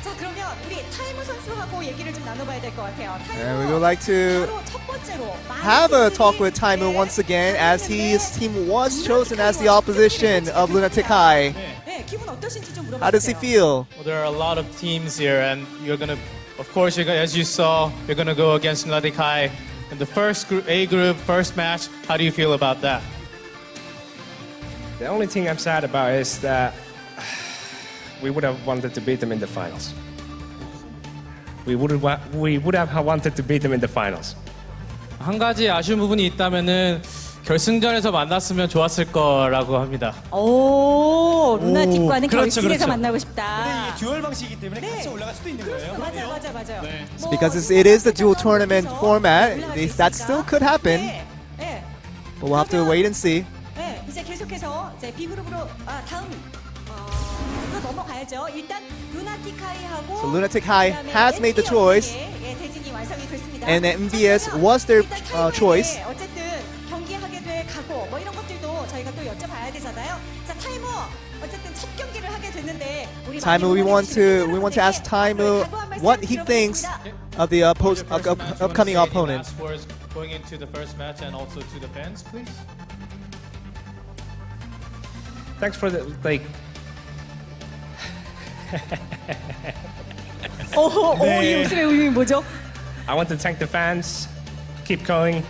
자 그러면 우리 타이머 선수하고 얘기를 좀 나눠봐야 될 것 같아요. And we would like to 바로 첫 번째로 have a talk with Taimu once again, as his team was chosen as the opposition of Lunatic High. 네, 기분 어떠신지 좀 물어봐 How does he feel? Well, there are a lot of teams here, and you're gonna, of course, as you saw, you're gonna go against Fnatic High in the first group, A group, first match. How do you feel about that? The only thing I'm sad about is that we would have wanted to beat them in the finals. We would have wanted to beat them in the finals. 한 가지 아쉬운 부분이 있다면은 결승전에서 만났으면 좋았을 거라고 합니다. 오, 루나틱과는 그렇죠, 결승에서 그렇죠. 만나고 싶다. 근데 이게 듀얼 방식이기 때문에 같이 올라갈 수도 있는 거예요. 맞아요. It's because it is the dual tournament format. That still could happen, but we'll have to wait and see. 네, 이제 계속해서 이제 B 그룹으로 다음 또 넘어가야죠. 일단 루나틱하이하고 So Lunatic High has made the choice, 대진이 완성이 됐습니다. and MVS was their choice. 어쨌든 경기하게 될 각오 뭐 이런 것들도 저희가 또 여쭤봐야 되잖아요. 자 타이머 어쨌든 첫 경기를 하게 됐는데 우리 Taimu, we want to ask Taimu what he thinks of the upcoming opponent. Scores going into the first match and also to the fans, please. Thanks for the 이 웃음의 의미 뭐죠? I want to thank the fans. Keep going,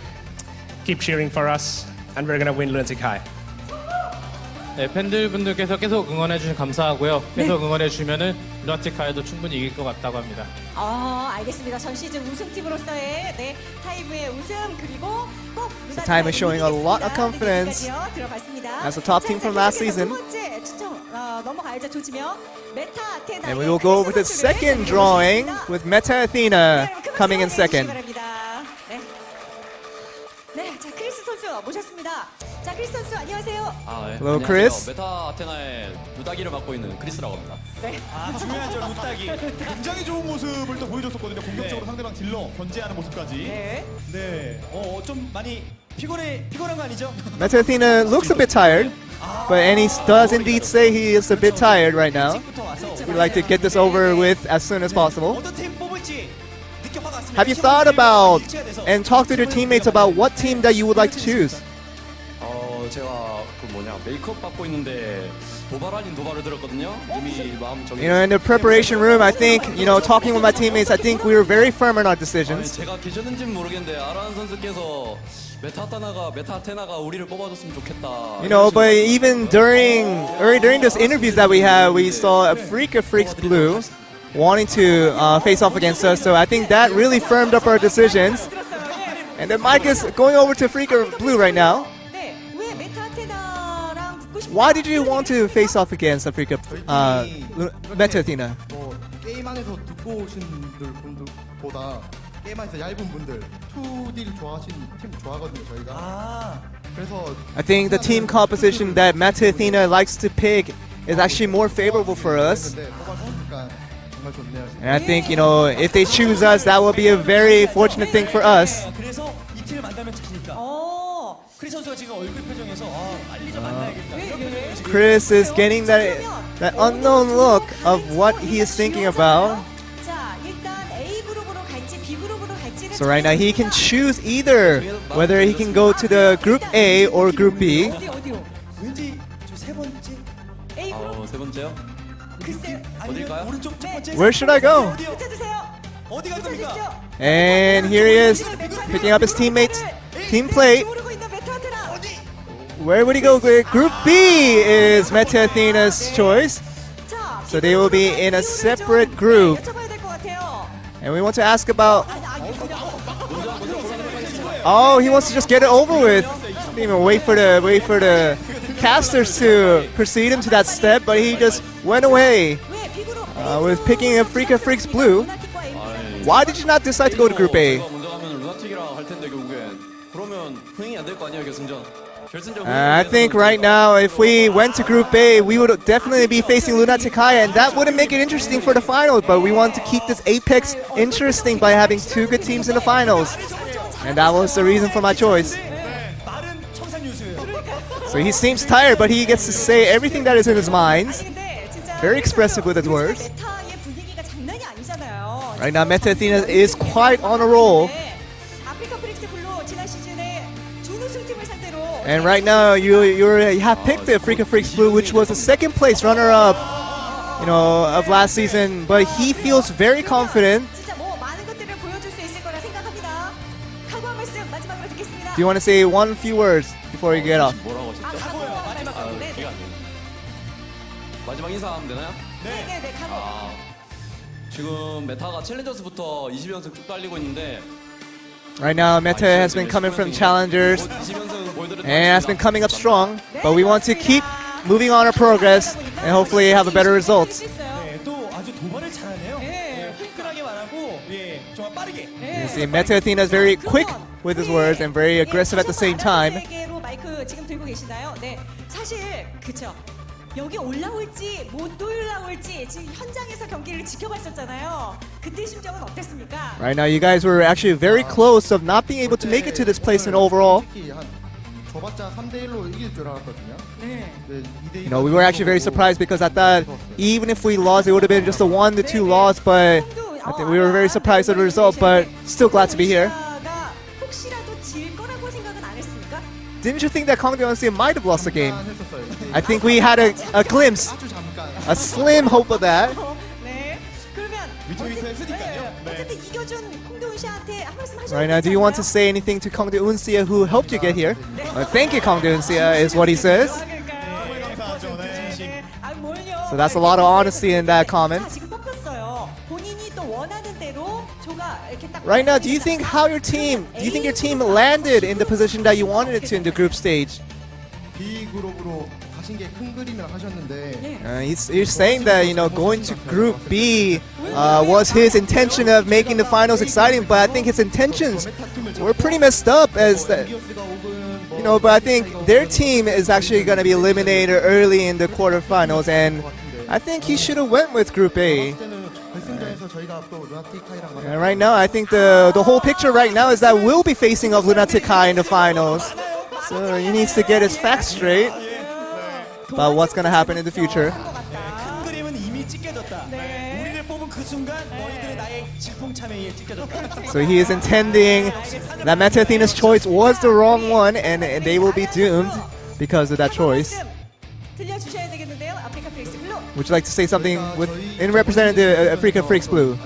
keep cheering for us, and we're gonna win Lunatic High. 네, 팬들분들께서 계속 응원해 주셔서 감사하고요. 계속 응원해 주면은 루나틱 하이도 충분히 이길 것 같다고 합니다. 알겠습니다. 전 시즌 우승팀으로서의 타이브의 우승 그리고 꼭 So Taimu is showing a lot of confidence as a top team from last season. 두 번째 추첨 넘어가야죠. 조지명 메타 아테나. And we will go over the second drawing with Meta Athena coming in second. 네, 자 크리스 선수 모셨습니다. 자 크리스 선수 안녕하세요. Hello, Chris. 메타 아테나의 루다기를 맡고 있는 크리스라고 합니다. 네. 중요하죠, 루따기. 굉장히 좋은 모습을 또 보여줬었거든요. 공격적으로 상대방 딜러 견제하는 모습까지. 네. 좀 많이 피곤한 거 아니죠? Meta Athena looks a bit tired, and he does indeed say he is a bit tired right now. We'd like to get this over with as soon as possible. 어떤 팀 뽑을지 Have you thought about and talked with your teammates about what team that you would like to choose? 제가 메이크업 받고 있는데 도발 아닌 도발을 들었거든요. 이미 마음 정해. You know, in the preparation room, I think, talking with my teammates, I think we were very firm in our decisions. 제가 계셨는지는 모르겠는데 아라는 선수께서 메타 아테나가 우리를 뽑아줬으면 좋겠다. You know, but even during those interviews that we had, we saw a Freaks Blue. wanting to face off against us. So I think that really firmed up our decisions. And then Mike is going over to Africa Blue right now. Why did you want to face off against Africa Meta Athena? 게임 안에서 듣고 오신 분들보다 게임 안에서 얇은 분들 2D를 좋아하시는 팀 좋아하거든요 저희가. 그래서 I think the team composition that Meta Athena likes to pick is actually more favorable for us. And I think, you know, if they choose us, that will be a very fortunate thing for us. 그래서 이 팀을 만나면 자신있다. 크리스 선수가 지금 얼굴 표정에서 빨리 좀 만나야겠다. 이런 표정이 지금. Chris is getting that unknown look of what he is thinking about. So right now he can choose either whether he can go to the Group A or Group B. 왠지 세 번째? 세 번째요? 어딜까요? 오른쪽 첫 번째. Where should I go? 어디 갈 겁니까? And here he is, picking up his teammates' team plate. Where would he go? Group B is Meta Athena's choice. So they will be in a separate group. And we want to ask about... Oh, he wants to just get it over with. Didn't even wait for the casters to proceed him to that step, but he just went away with picking up Africa Freaks Blue. Why did you not decide to go to Group A? I think right now, if we went to Group A, we would definitely be facing Fnatic, and that wouldn't make it interesting for the finals. But we want to keep this Apex interesting by having two good teams in the finals, and that was the reason for my choice. So he seems tired, but he gets to say everything that is in his mind. Very expressive with his words. Right now, Meta Athena is quite on a roll. And right now, you have picked the Africa Freaks Blue, which was the second place runner-up, you know, of last season. But he feels very confident. Do you want to say one few words before you get off? 마지막 인사하면 되나요? 지금 메타가 챌린저스부터 20연승 쭉 달리고 있는데 Right now, Meta has been coming from challengers and has been coming up strong, but we want to keep moving on our progress and hopefully have a better results. 또 아주 도발을 잘하네요. 화끈하게 말하고 정말 빠르게. You see, Meta Athena is very quick with his words and very aggressive at the same time. 마이크 지금 들고 계시나요? 네, 사실 그쵸. 여기 올라올지 못 올라올지 지금 현장에서 경기를 지켜봤었잖아요. 그때 심정은 어땠습니까? Right now, you guys were actually very close of not being able to make it to this place in overall. 줘봤자 3대1로 이길 줄 알았거든요. You know, we were actually very surprised because I thought even if we lost, it would have been just a 1-2 loss. But I think we were very surprised at the result. But still glad to be here. Didn't you think that Kangdong might have lost the game? I think we had a glimpse, a slim hope of that. Right now, do you want to say anything to Kangdong Unsia who helped you get here? Thank you, Kangdong Unsia, is what he says. So that's a lot of honesty in that comment. Right now, do you think your team landed in the position that you wanted it to in the group stage? He's saying that, you know, going to Group B was his intention of making the finals exciting, but I think his intentions were pretty messed up as that, you know, but I think their team is actually going to be eliminated early in the quarterfinals, and I think he should have went with Group A. And right now, I think the whole picture right now is that we'll be facing off Fnatic in the finals. So he needs to get his facts straight about what's going to happen in the future. 큰 그림은 이미 찢겨졌다. 우리를 뽑은 그 순간 너희들의 나의 질풍참회에 찢겨졌다. So he is intending that Meta Athena's choice was the wrong one, and they will be doomed because of that choice. Would you like to say something in representative Africa Freaks Blue?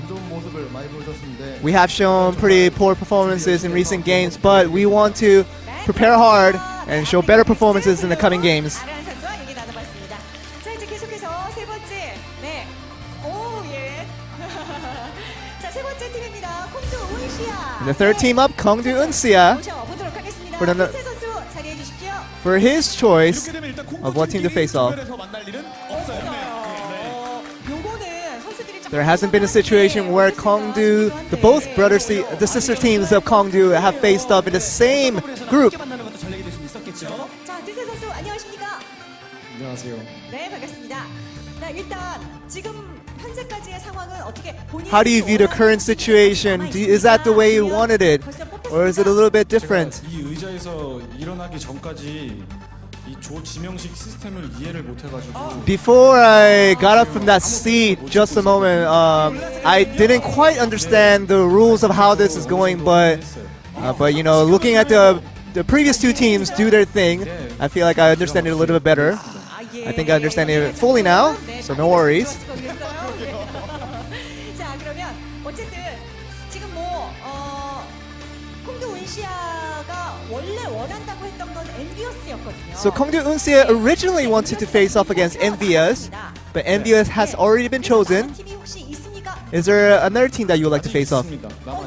We have shown pretty poor performances in recent games, but we want to prepare hard and show better performances in the coming games. 세 번째 팀입니다. 콩두 운시아. And the third team up, Kongdu Unsia, 모셔보도록 하겠습니다. for the- 세 선수 자리해 주십시오. for his choice of what team to face off. 요거는 선수들이 좀 There hasn't been a situation where Kongdu, both brothers, the sister teams of Kongdu have faced off in the same group. 자, 두세 선수 안녕하십니까? 안녕하세요. 네, 반갑습니다. 자, 일단 지금 현재까지의 상황은 어떻게 본인이 How do you view the current situation? Is that the way you wanted it? Or is it a little bit different? 이 의자에서 일어나기 전까지 이 조 지명식 시스템을 이해를 못 해가지고 Before I got up from that seat, just a moment, I didn't quite understand the rules of how this is going, but you know, looking at the previous two teams do their thing, I feel like I understand it a little bit better. I think I understand it fully now, so no worries. 자, 그러면 어쨌든 지금 콩두 운시아가 원래 원한다고 했던 건 엔비어스였거든요. So Kongdu Unsia originally wanted to face off against Envious, but Envious has already been chosen. 팀이 혹시 있습니까? Is there another team that you would like to face off?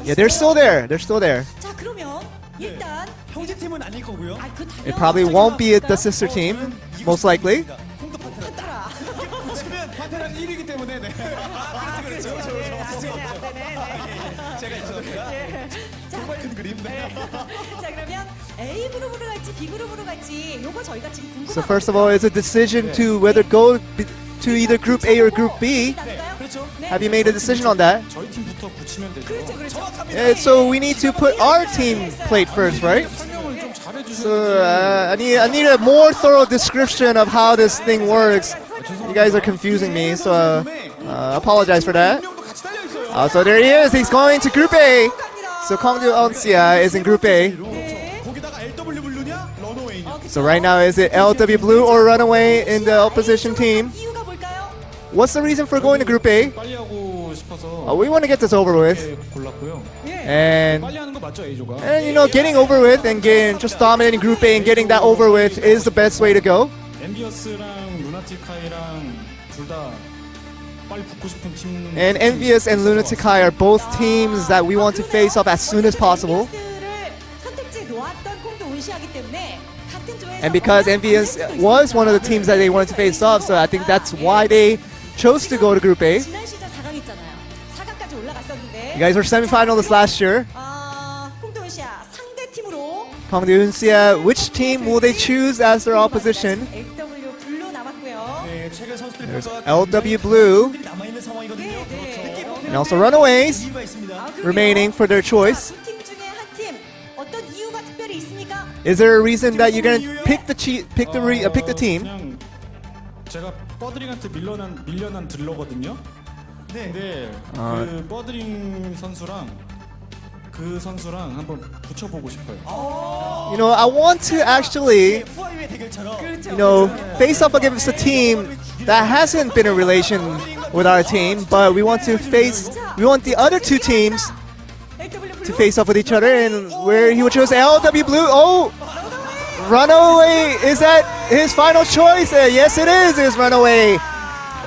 Yeah, they're still there. They're still there. 자, 그러면 일단 형제 팀은 아닐 거고요. It probably won't be the sister team, most likely. 붙이면 파테란 1위기 때문에 네. 그렇죠. 제가 있었습니다. 정말 큰 그림. 자, 그러면 A 그룹으로 갈지 B 그룹으로 갈지 요거 저희가 지금 궁금합니다. So first of all, it's a decision to whether go to either Group A or Group B. Have you made a decision on that? 저희 팀부터 붙이면 되죠. Yeah, so we need to put our team plate first, right? So I need a more thorough description of how this thing works. You guys are confusing me, so apologize for that. So there he is. He's going to Group A. So Kongdu Unsia is in Group A. So right now, is it LW Blue or Runaway in the opposition team? What's the reason for going to Group A? 빨리 하고 싶어서 We want to get this over with. 골랐고요. And 빨리 하는 거 맞죠, A조가? you know, getting over with and getting just dominating Group A and getting that over with is the best way to go. 엔비어스랑 루나티카이랑 둘 다 빨리 붙고 싶은 팀. And Envious and Lunatic High are both teams that we want to face off as soon as possible. 선택지에 놓았던 콩두 운시아기 때문에 같은 조에서 And because Envious was one of the teams that they wanted to face off, so I think that's why they chose to go to Group A. 지난 시즌 4강 있잖아요. 4강까지 올라갔었는데 You guys were semi-finalists last year. 콩두 운시아 상대 팀으로 Kongdu Unsia, which team will they choose as their opposition? LW 블루 남았고요. 네, 최근 선수들 There's LW Blue 남아 있는 상황이거든요. and also Runaways 이유가 있습니다. remaining for their choice. 팀 중에 한 팀 어떤 이유가 특별히 있습니까? Is there a reason that you're gonna pick the team? 그냥 제가 버드링한테 밀려난 딜러거든요. 네. 근데 그 버드링 선수랑 그 선수랑 한번 붙여보고 싶어요. You know, I want to actually, 후아유의 대결처럼. you know, face off against a team that hasn't been in relation with our team, but we want the other two teams to face off with each other, and where he would choose LW Blue. Oh, Runaway, is that his final choice? Yes, it is. Is Runaway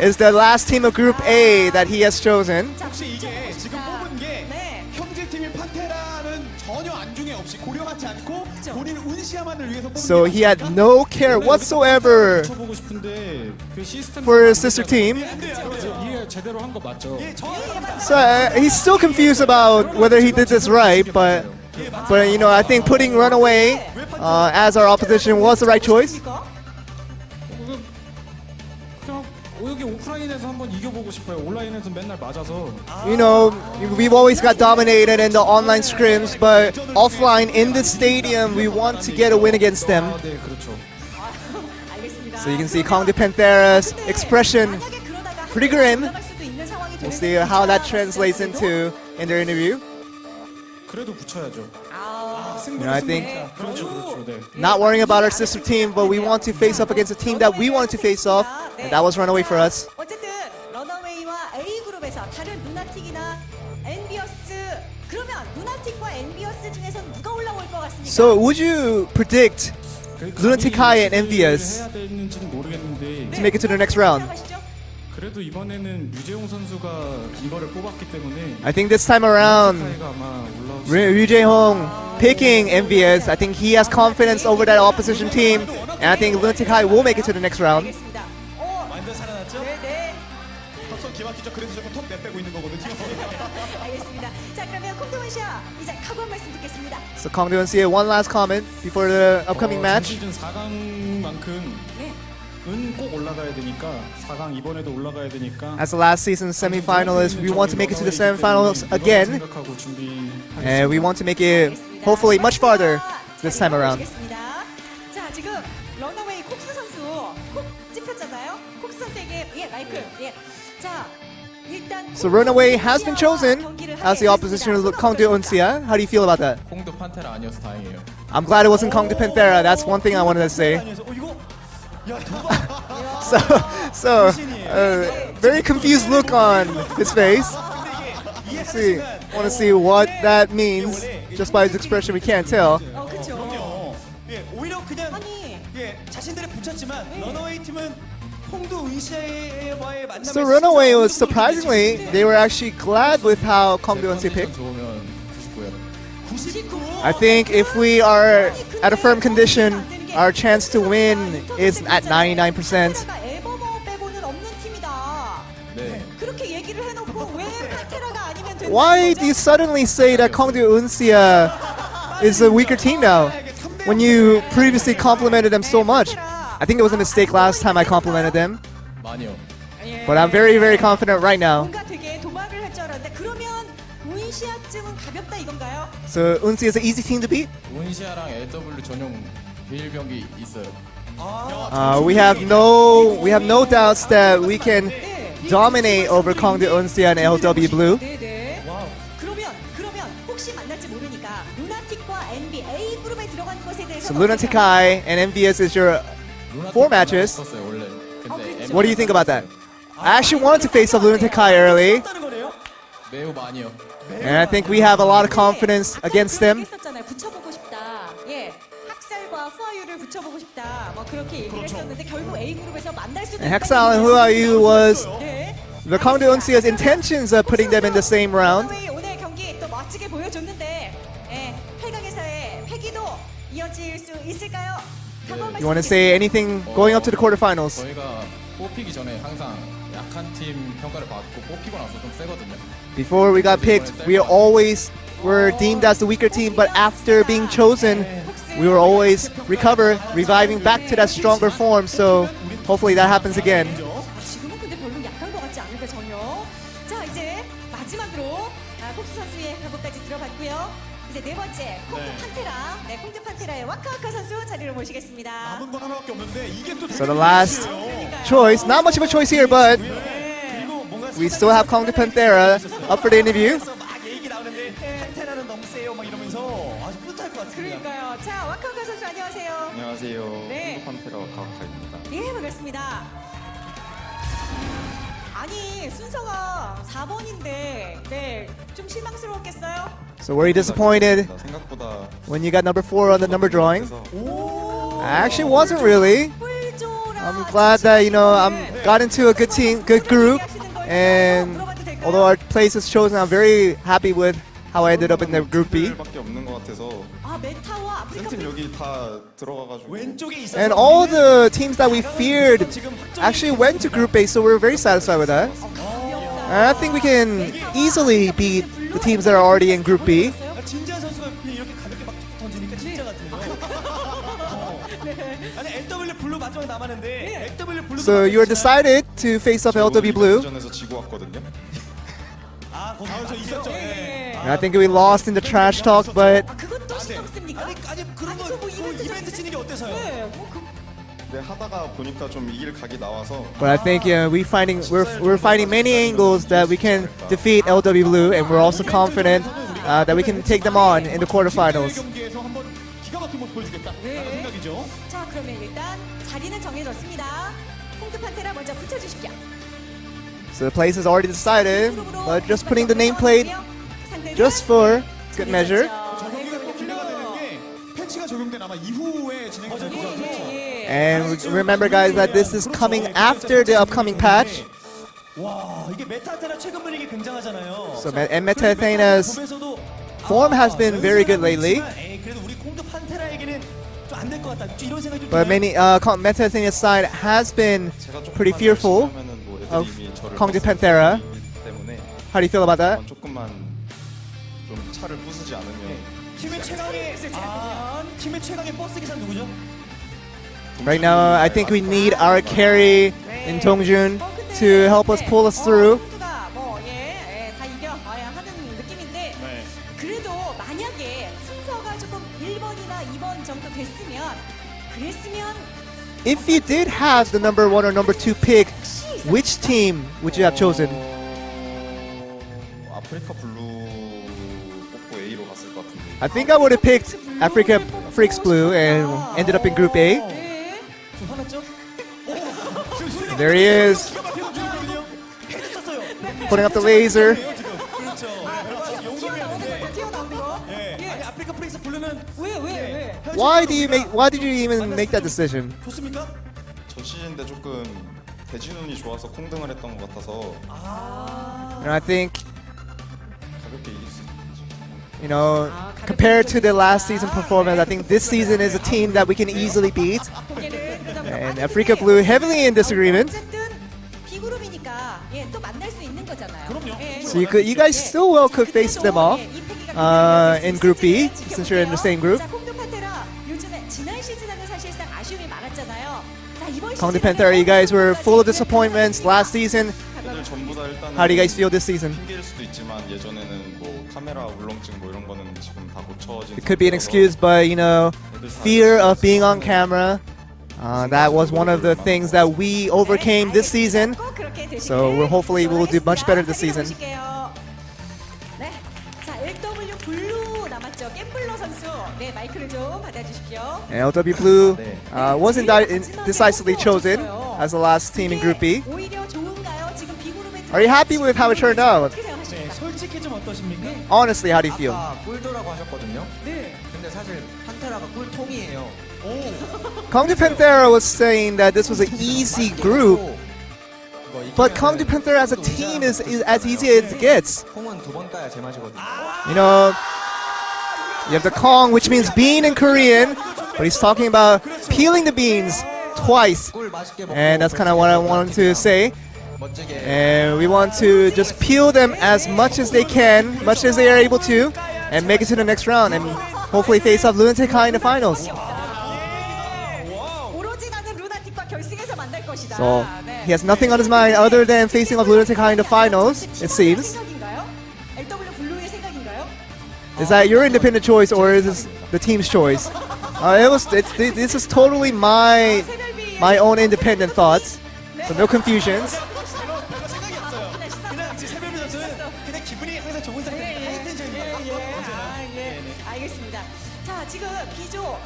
is the last team of Group A that he has chosen. 혹시 이게 지금 뽑은 게 형제 팀인 파테라는 전혀 안중에 없이 고려하지 않고 본인 운시아만을 위해서 뽑은 So he had no care whatsoever 붙여보고 싶은데 그 시스템 for his sister team. 이해 제대로 한 거 맞죠? So he's still confused about whether he did this right, but you know, I think putting Runaway as our opposition was the right choice. 그냥 여기 오프라인에서 한번 이겨보고 싶어요. 온라인에서 맨날 맞아서. You know, we've always got dominated in the online scrims, but offline in the stadium, we want to get a win against them. 네, 그렇죠. So you can see Kongdu Panthera's expression, pretty grim. We'll see how that translates into in their interview. 그래도 붙여야죠. You know, I think 그렇죠, 그렇죠. 네. not worrying about our sister team, but we want to face up against a team that we want to face off, and that was Runaway for us. 어쨌든 러너웨이와 A 그룹에서 다른 루나틱이나 엔비어스 그러면 루나틱과 엔비어스 중에서 누가 올라올 것 같습니까? So would you predict Lunatic High and Envious 해야 되는지는 모르겠는데 to make it to the next round? 그래도 이번에는 류재홍 선수가 이거를 뽑았기 때문에 I think this time around, 차이가 아마 올라올 수 Ryu Jae-hong picking MVS. I think he has confidence over that opposition team, and I think Lunatic High will make it to the next round. 완전 살아났죠? 네네. 턱선 기막히죠. 그래서 저거 턱 내빼고 있는 거거든요. 알겠습니다. 자 그러면 콩동원 씨야 이제 각오 한 말씀 듣겠습니다. So Kong Do-eun one last comment before the upcoming match. 시즌 4강만큼 은 꼭 올라가야 되니까 4강 이번에도 올라가야 되니까 As the last season's semi-finalists, we want to make it to the semi-finals again, 생각하고 준비하겠습니다. and we want to make it hopefully much farther this time around. 자 지금 런어웨이 콕스 선수 콕 찝혔잖아요. 콕스 선수에게 마이크. 자 일단 So Runaway has been chosen as the opposition to Kong Do-eun. How do you feel about that? 콩도 판테라 아니어서 다행이에요. I'm glad it wasn't Kong Do Panthera. That's one thing I wanted to say. So, very confused look on his face. Want to see what that means. Just by his expression, we can't tell. 오히려 그냥 자신들이 붙였지만 러너웨이 팀은 홍도은 씨와의 만남을 So Runaway was surprisingly, they were actually glad with how Kong Do-eun picked. I think if we are at a firm condition, our chance to win is at 99%. Why do you suddenly say that Kong Do-eun is a weaker team now when you previously complimented them so much? I think it was a mistake last time I complimented them. 많이요. But I'm very, very confident right now. So Unsi is an easy team to beat? 운시아랑 LW 전용 비일병기 있어요. We have no doubts that we can dominate over Kong Do-eun and LW Blue. So Lunatic High and MVS is your 4 matches. What do you think about that? I actually wanted to face up Lunatic High early, 매우 많이요. and I think we have a lot of confidence against them. And Hexal and Huayu was the Kong Do-eun's intentions of putting them in the same round. You want to say anything going up to the quarterfinals? 저희가 뽑히기 전에 항상 약한 팀 평가를 받고 뽑히고 나서 좀 세거든요. Before we got picked, we were deemed as the weaker team, but after being chosen, we were always reviving back to that stronger form. So hopefully that happens again. 이제 네 번째 콩두 판테라의 와카와카 선수 자리를 모시겠습니다. 남은 건 하나밖에 없는데 이게 또 So the last choice, not much of a choice here, but we still have Kong Do Panthera up for the interview. 얘기 나오는데 판테라는 너무 세요 막 이러면서 아주 뿌듯할 것 같습니다. 그러니까요. 자 와카와카 선수 안녕하세요. 안녕하세요. 네. 콩도 판테라 와카와카입니다. 예 반갑습니다. 아니 순서가 4번인데 좀 실망스러웠겠어요? So were you disappointed 생각보다 when you got number 4 on the number drawing? I actually wasn't really. I'm glad that I got into a good group, and although our place is chosen, I'm very happy with how I ended up in the Group B. 밖에 없는 것 같아서 팀 여기 다 들어가가지고 And all the teams that we feared actually went to Group A, so we're very satisfied with that. And I think we can easily beat the teams that are already in Group B. 진지한 선수가 이렇게 가볍게 막 던지니까 진짜 같아요. 아니 LW 블루 마지막에 남았는데 LW 블루. So you were decided to face up LW Blue. 전에서 지고 왔거든요. 아 거기서 이겼죠. And I think we lost in the trash talk, but 그것도 신경 씁니까? 아니 그런 거 이벤트 치는 게 어때서요? 네 하다가 보니까 좀 이길 각이 나와서. But I think we're finding many angles that we can defeat LW Blue, and we're also confident that we can take them on in the quarterfinals. 경기에서 한번 기가 막힌 모습 보여주겠다라는 생각이죠. 자 그러면 일단 자리는 정해졌습니다. 콩두 판테라 먼저 붙여주십시오. So the place is already decided, but just putting the nameplate just for good measure. 경기가 기대가 되는 게 패치가 적용된 아마 이후에 진행될 것 같아요. And remember, guys, that this is coming after the upcoming patch. 와, 이게 메타테라 최근 분위기 굉장하잖아요. So and Meta Athena's form has been very good lately. 그래도 우리 콩드 판테라에게는 좀 안 될 것 같다. 이런 생각이 좀 But many Meta Athena's side has been pretty fearful of Kongji Panthera. How do you feel about that? 조금만 좀 차를 부수지 않으면 팀의 최강의 버스 기사 누구죠? Right now, I think we need our carry in Dongjun to help us pull us through. 다 이겨야 하는 느낌인데 그래도 만약에 순서가 조금 1번이나 2번 정도 그랬으면 If you did have the number 1 or number 2 pick, which team would you have chosen? 아프리카 블루 뽑고 A로 갔을 것 같은데. I think I would have picked Africa Freaks Blue and ended up in Group A. There he is, putting up the laser. Why did you even make that decision? 전 시즌 때 조금 대진운이 좋아서 콩등을 했던 것 같아서. And I think, 가볍게 이길 수 you know, compared to the last season performance, I think this season is a team that we can easily beat. And Africa Blue heavily in disagreement. B그룹이니까 또 만날 수 있는 거잖아요. So you guys still well could face them off in Group B since you're in the same group. 요즘에 지난 시즌에는 사실상 아쉬움이 많았잖아요. 자, 이번 Kongji Panthera, you guys were full of disappointments last season. 전부 다 일단은 How do you guys feel this season? 핑계일 수도 있지만 예전에는 뭐 카메라 울렁증 뭐 이런 거는 지금 다 고쳐진. It could be an excuse, but you know, fear of being on camera. That was one of the things that we overcame this season. So hopefully we'll do much better this season. 네, 자 LW 블루 남았죠. 겜블러 선수, 네 마이크를 좀 받아주십시오. And LW Blue wasn't decisively chosen as the last team in Group B. 오히려 좋은가요? 지금 B그룹에 Are you happy with how it turned out? 솔직히 좀 어떠십니까? Honestly, how do you feel? 꿀도라고 하셨거든요. 네. 근데 사실 판테라가 꿀통이에요. Kongji Panthera was saying that this was an easy group, but Kongji Panthera as a team is as easy as it gets. 콩은 두 번 까야 제맛이거든요. You know, you have the Kong, which means bean in Korean, but he's talking about peeling the beans twice, and that's kind of what I wanted to say. And we want to just peel them as much as they can, much as they are able to, and make it to the next round, and hopefully face off Lunatic High in the finals. So he has nothing on his mind other than facing off Lunatic High in the finals, it seems. Is that your independent choice or is this the team's choice? This is totally my own independent thoughts, so no confusions. 알겠습니다. 자, 지금 B조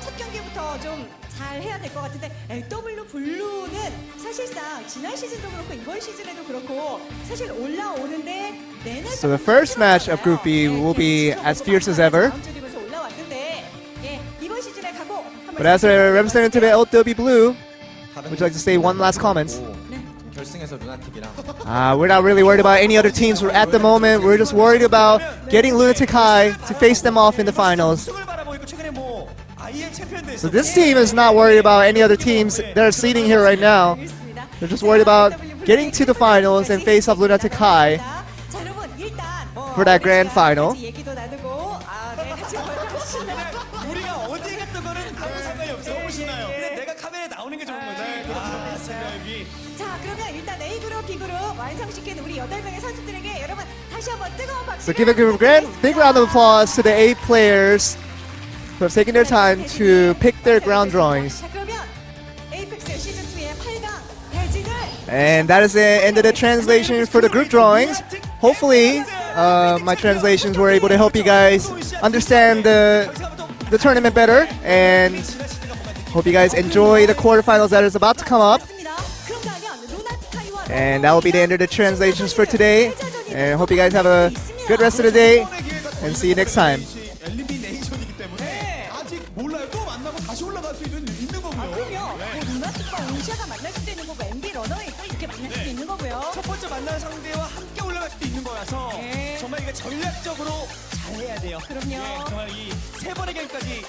첫 경기부터 좀 잘 해야 될 것 같은데 LW 블루는 사실상 지난 시즌도 그렇고 이번 시즌에도 그렇고 사실 올라오는데 So the first match of Group B will be as fierce as ever. 이번 시즌에 가고 But as a representative of LW Blue, would you like to say one last comment? 결승에서 루나틱이랑 We're not really worried about any other teams at the moment. We're just worried about getting Lunatic High to face them off in the finals. So this team is not worried about any other teams that are seating here right now. They're just worried about getting to the finals and face off Lunatic High for that grand final. 자, 그러면 일단 A그룹, B그룹 완성시킨 우리 8명의 선수들에게 여러분 다시 한번 뜨거운 박수. So give a big round of applause to the 8 players who have taken their time to pick their ground drawings. 자, 그러면 에이펙스 시즌 2의 8강 대진을 And that is the end of the translation for the group drawings. Hopefully, my translations were able to help you guys understand the tournament better, and hope you guys enjoy the quarterfinals that is about to come up. And that will be the end of the translations for today. And hope you guys have a good rest of the day, and see you next time. 그럼요. 루나틱과 온시아가 만날 수도 있는 거고 MB 러너웨이 또 이렇게 만날 수도 있는 거고요. 강한 상대와 함께 올라갈 수도 있는 거라서 정말 이거 전략적으로 잘해야 돼요. 그럼요. 예, 정말 이 세 번의 게임까지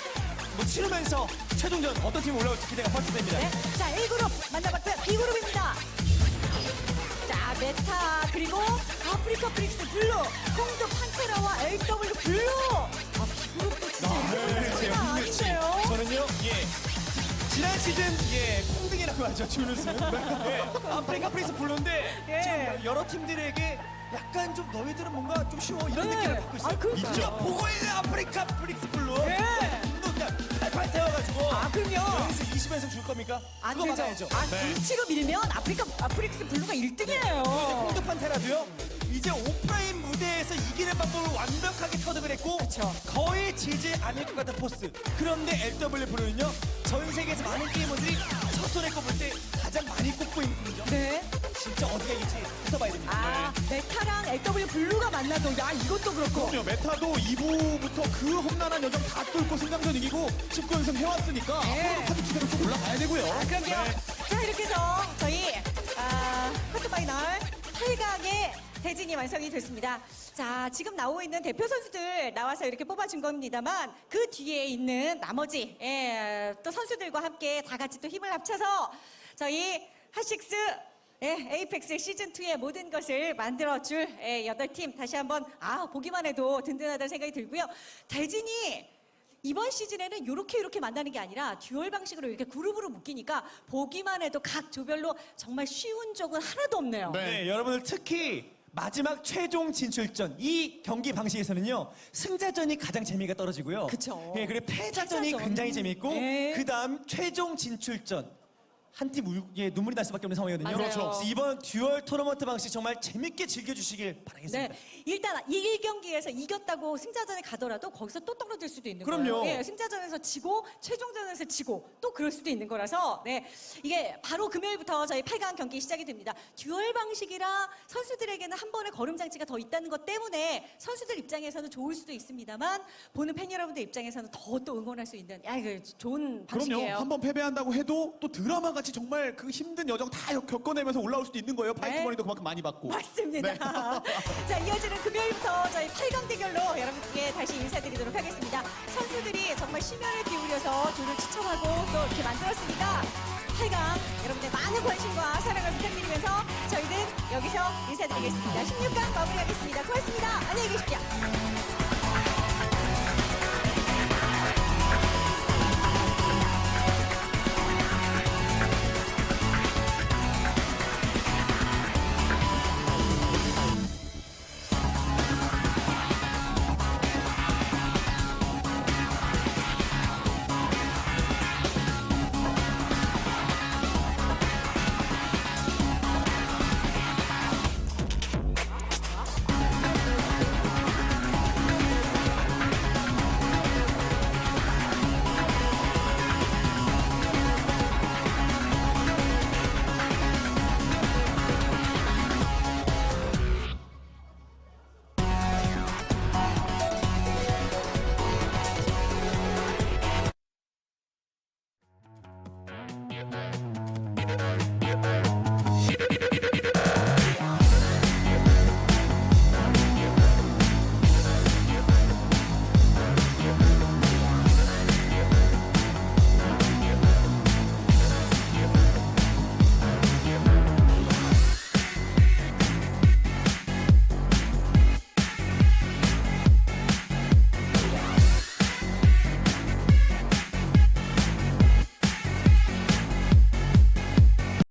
뭐 치르면서 최종전 어떤 팀이 올라올지 기대가 벌써됩니다. 네. 자, 1그룹 만나봤고요. B그룹입니다. 자, 메타 그리고 아프리카 프릭스 블루, 홍두 판테라와 LW 블루. 아, B그룹도 진짜 이렇게 아닌데요? 저는요, 지난 시즌 콩등이라고 하죠, 준우승. 아프리카 프릭스 블루인데 지금 여러 팀들에게 약간 좀 너희들은 뭔가 좀 쉬워 이런 느낌을 받고 있어요. 그러니까요. 보고 있는 아프리카 프릭스 블루. 분도 그냥 팔팔 태워가지고. 그럼요. 여기서 20연승 줄 겁니까? 안 그거 되죠. 받아야죠. 눈치로 밀면 아프릭스 블루가 1등이에요. 홍두 판테라도요. 이제 오프라인 무대에서 이기는 방법을 완벽하게 터득을 했고 거의 지지 않을 것 같은 포스. 그런데 LW 블루는요. 전 세계에서 많은 게이머들이 첫 손에 꼽을 때 가장 많이 꼽고 있는 분이죠. 네. 진짜 어디가 이길지 붙어봐야 됩니다. 메타랑 LW 블루가 만나도 이것도 그렇고. 그럼요. 메타도 2부부터 그 험난한 여정 다 뚫고 승강전 이기고 19연승 해왔으니까 앞으로 파도 기대로 좀 올라가야 되고요. 그럼요. 자, 이렇게 해서 저희 쿼터파이널 8강의 대진이 완성이 됐습니다. 자, 지금 나오고 있는 대표 선수들 나와서 이렇게 뽑아준 겁니다만 그 뒤에 있는 나머지 또 선수들과 함께 다 같이 또 힘을 합쳐서 저희 핫식스 에이펙스 시즌2의 모든 것을 만들어줄 8팀 다시 한번 보기만 해도 든든하다는 생각이 들고요. 대진이 이번 시즌에는 이렇게 만나는 게 아니라 듀얼 방식으로 이렇게 그룹으로 묶이니까 보기만 해도 각 조별로 정말 쉬운 적은 하나도 없네요. 네, 여러분들 특히 마지막 최종 진출전 이 경기 방식에서는요 승자전이 가장 재미가 떨어지고요. 그렇죠. 네, 그리고 패자전이 굉장히 재미있고 그 다음 최종 진출전 한 팀 눈물이 날 수밖에 없는 상황이거든요. 맞아요. 그래서 이번 듀얼 토너먼트 방식 정말 재밌게 즐겨주시길 바라겠습니다. 네, 일단 1경기에서 이겼다고 승자전에 가더라도 거기서 또 떨어질 수도 있는 그럼요. 거예요. 승자전에서 지고 최종전에서 지고 또 그럴 수도 있는 거라서 이게 바로 금요일부터 저희 8강 경기 시작이 됩니다. 듀얼 방식이라 선수들에게는 한 번의 걸음장치가 더 있다는 것 때문에 선수들 입장에서는 좋을 수도 있습니다만 보는 팬 여러분들 입장에서는 더 또 응원할 수 있는 이거 좋은 방식이에요. 그럼요. 한번 패배한다고 해도 또 드라마 같이 정말 그 힘든 여정 다 겪어내면서 올라올 수도 있는 거예요. 파이트머니도 그만큼 많이 받고. 맞습니다. 자, 이어지는 금요일부터 저희 8강 대결로 여러분께 다시 인사드리도록 하겠습니다. 선수들이 정말 심혈을 기울여서 둘을 추천하고 또 이렇게 만들었으니까 8강 여러분들 많은 관심과 사랑을 부탁드리면서 저희는 여기서 인사드리겠습니다. 16강 마무리하겠습니다. 고맙습니다. 안녕히 계십시오.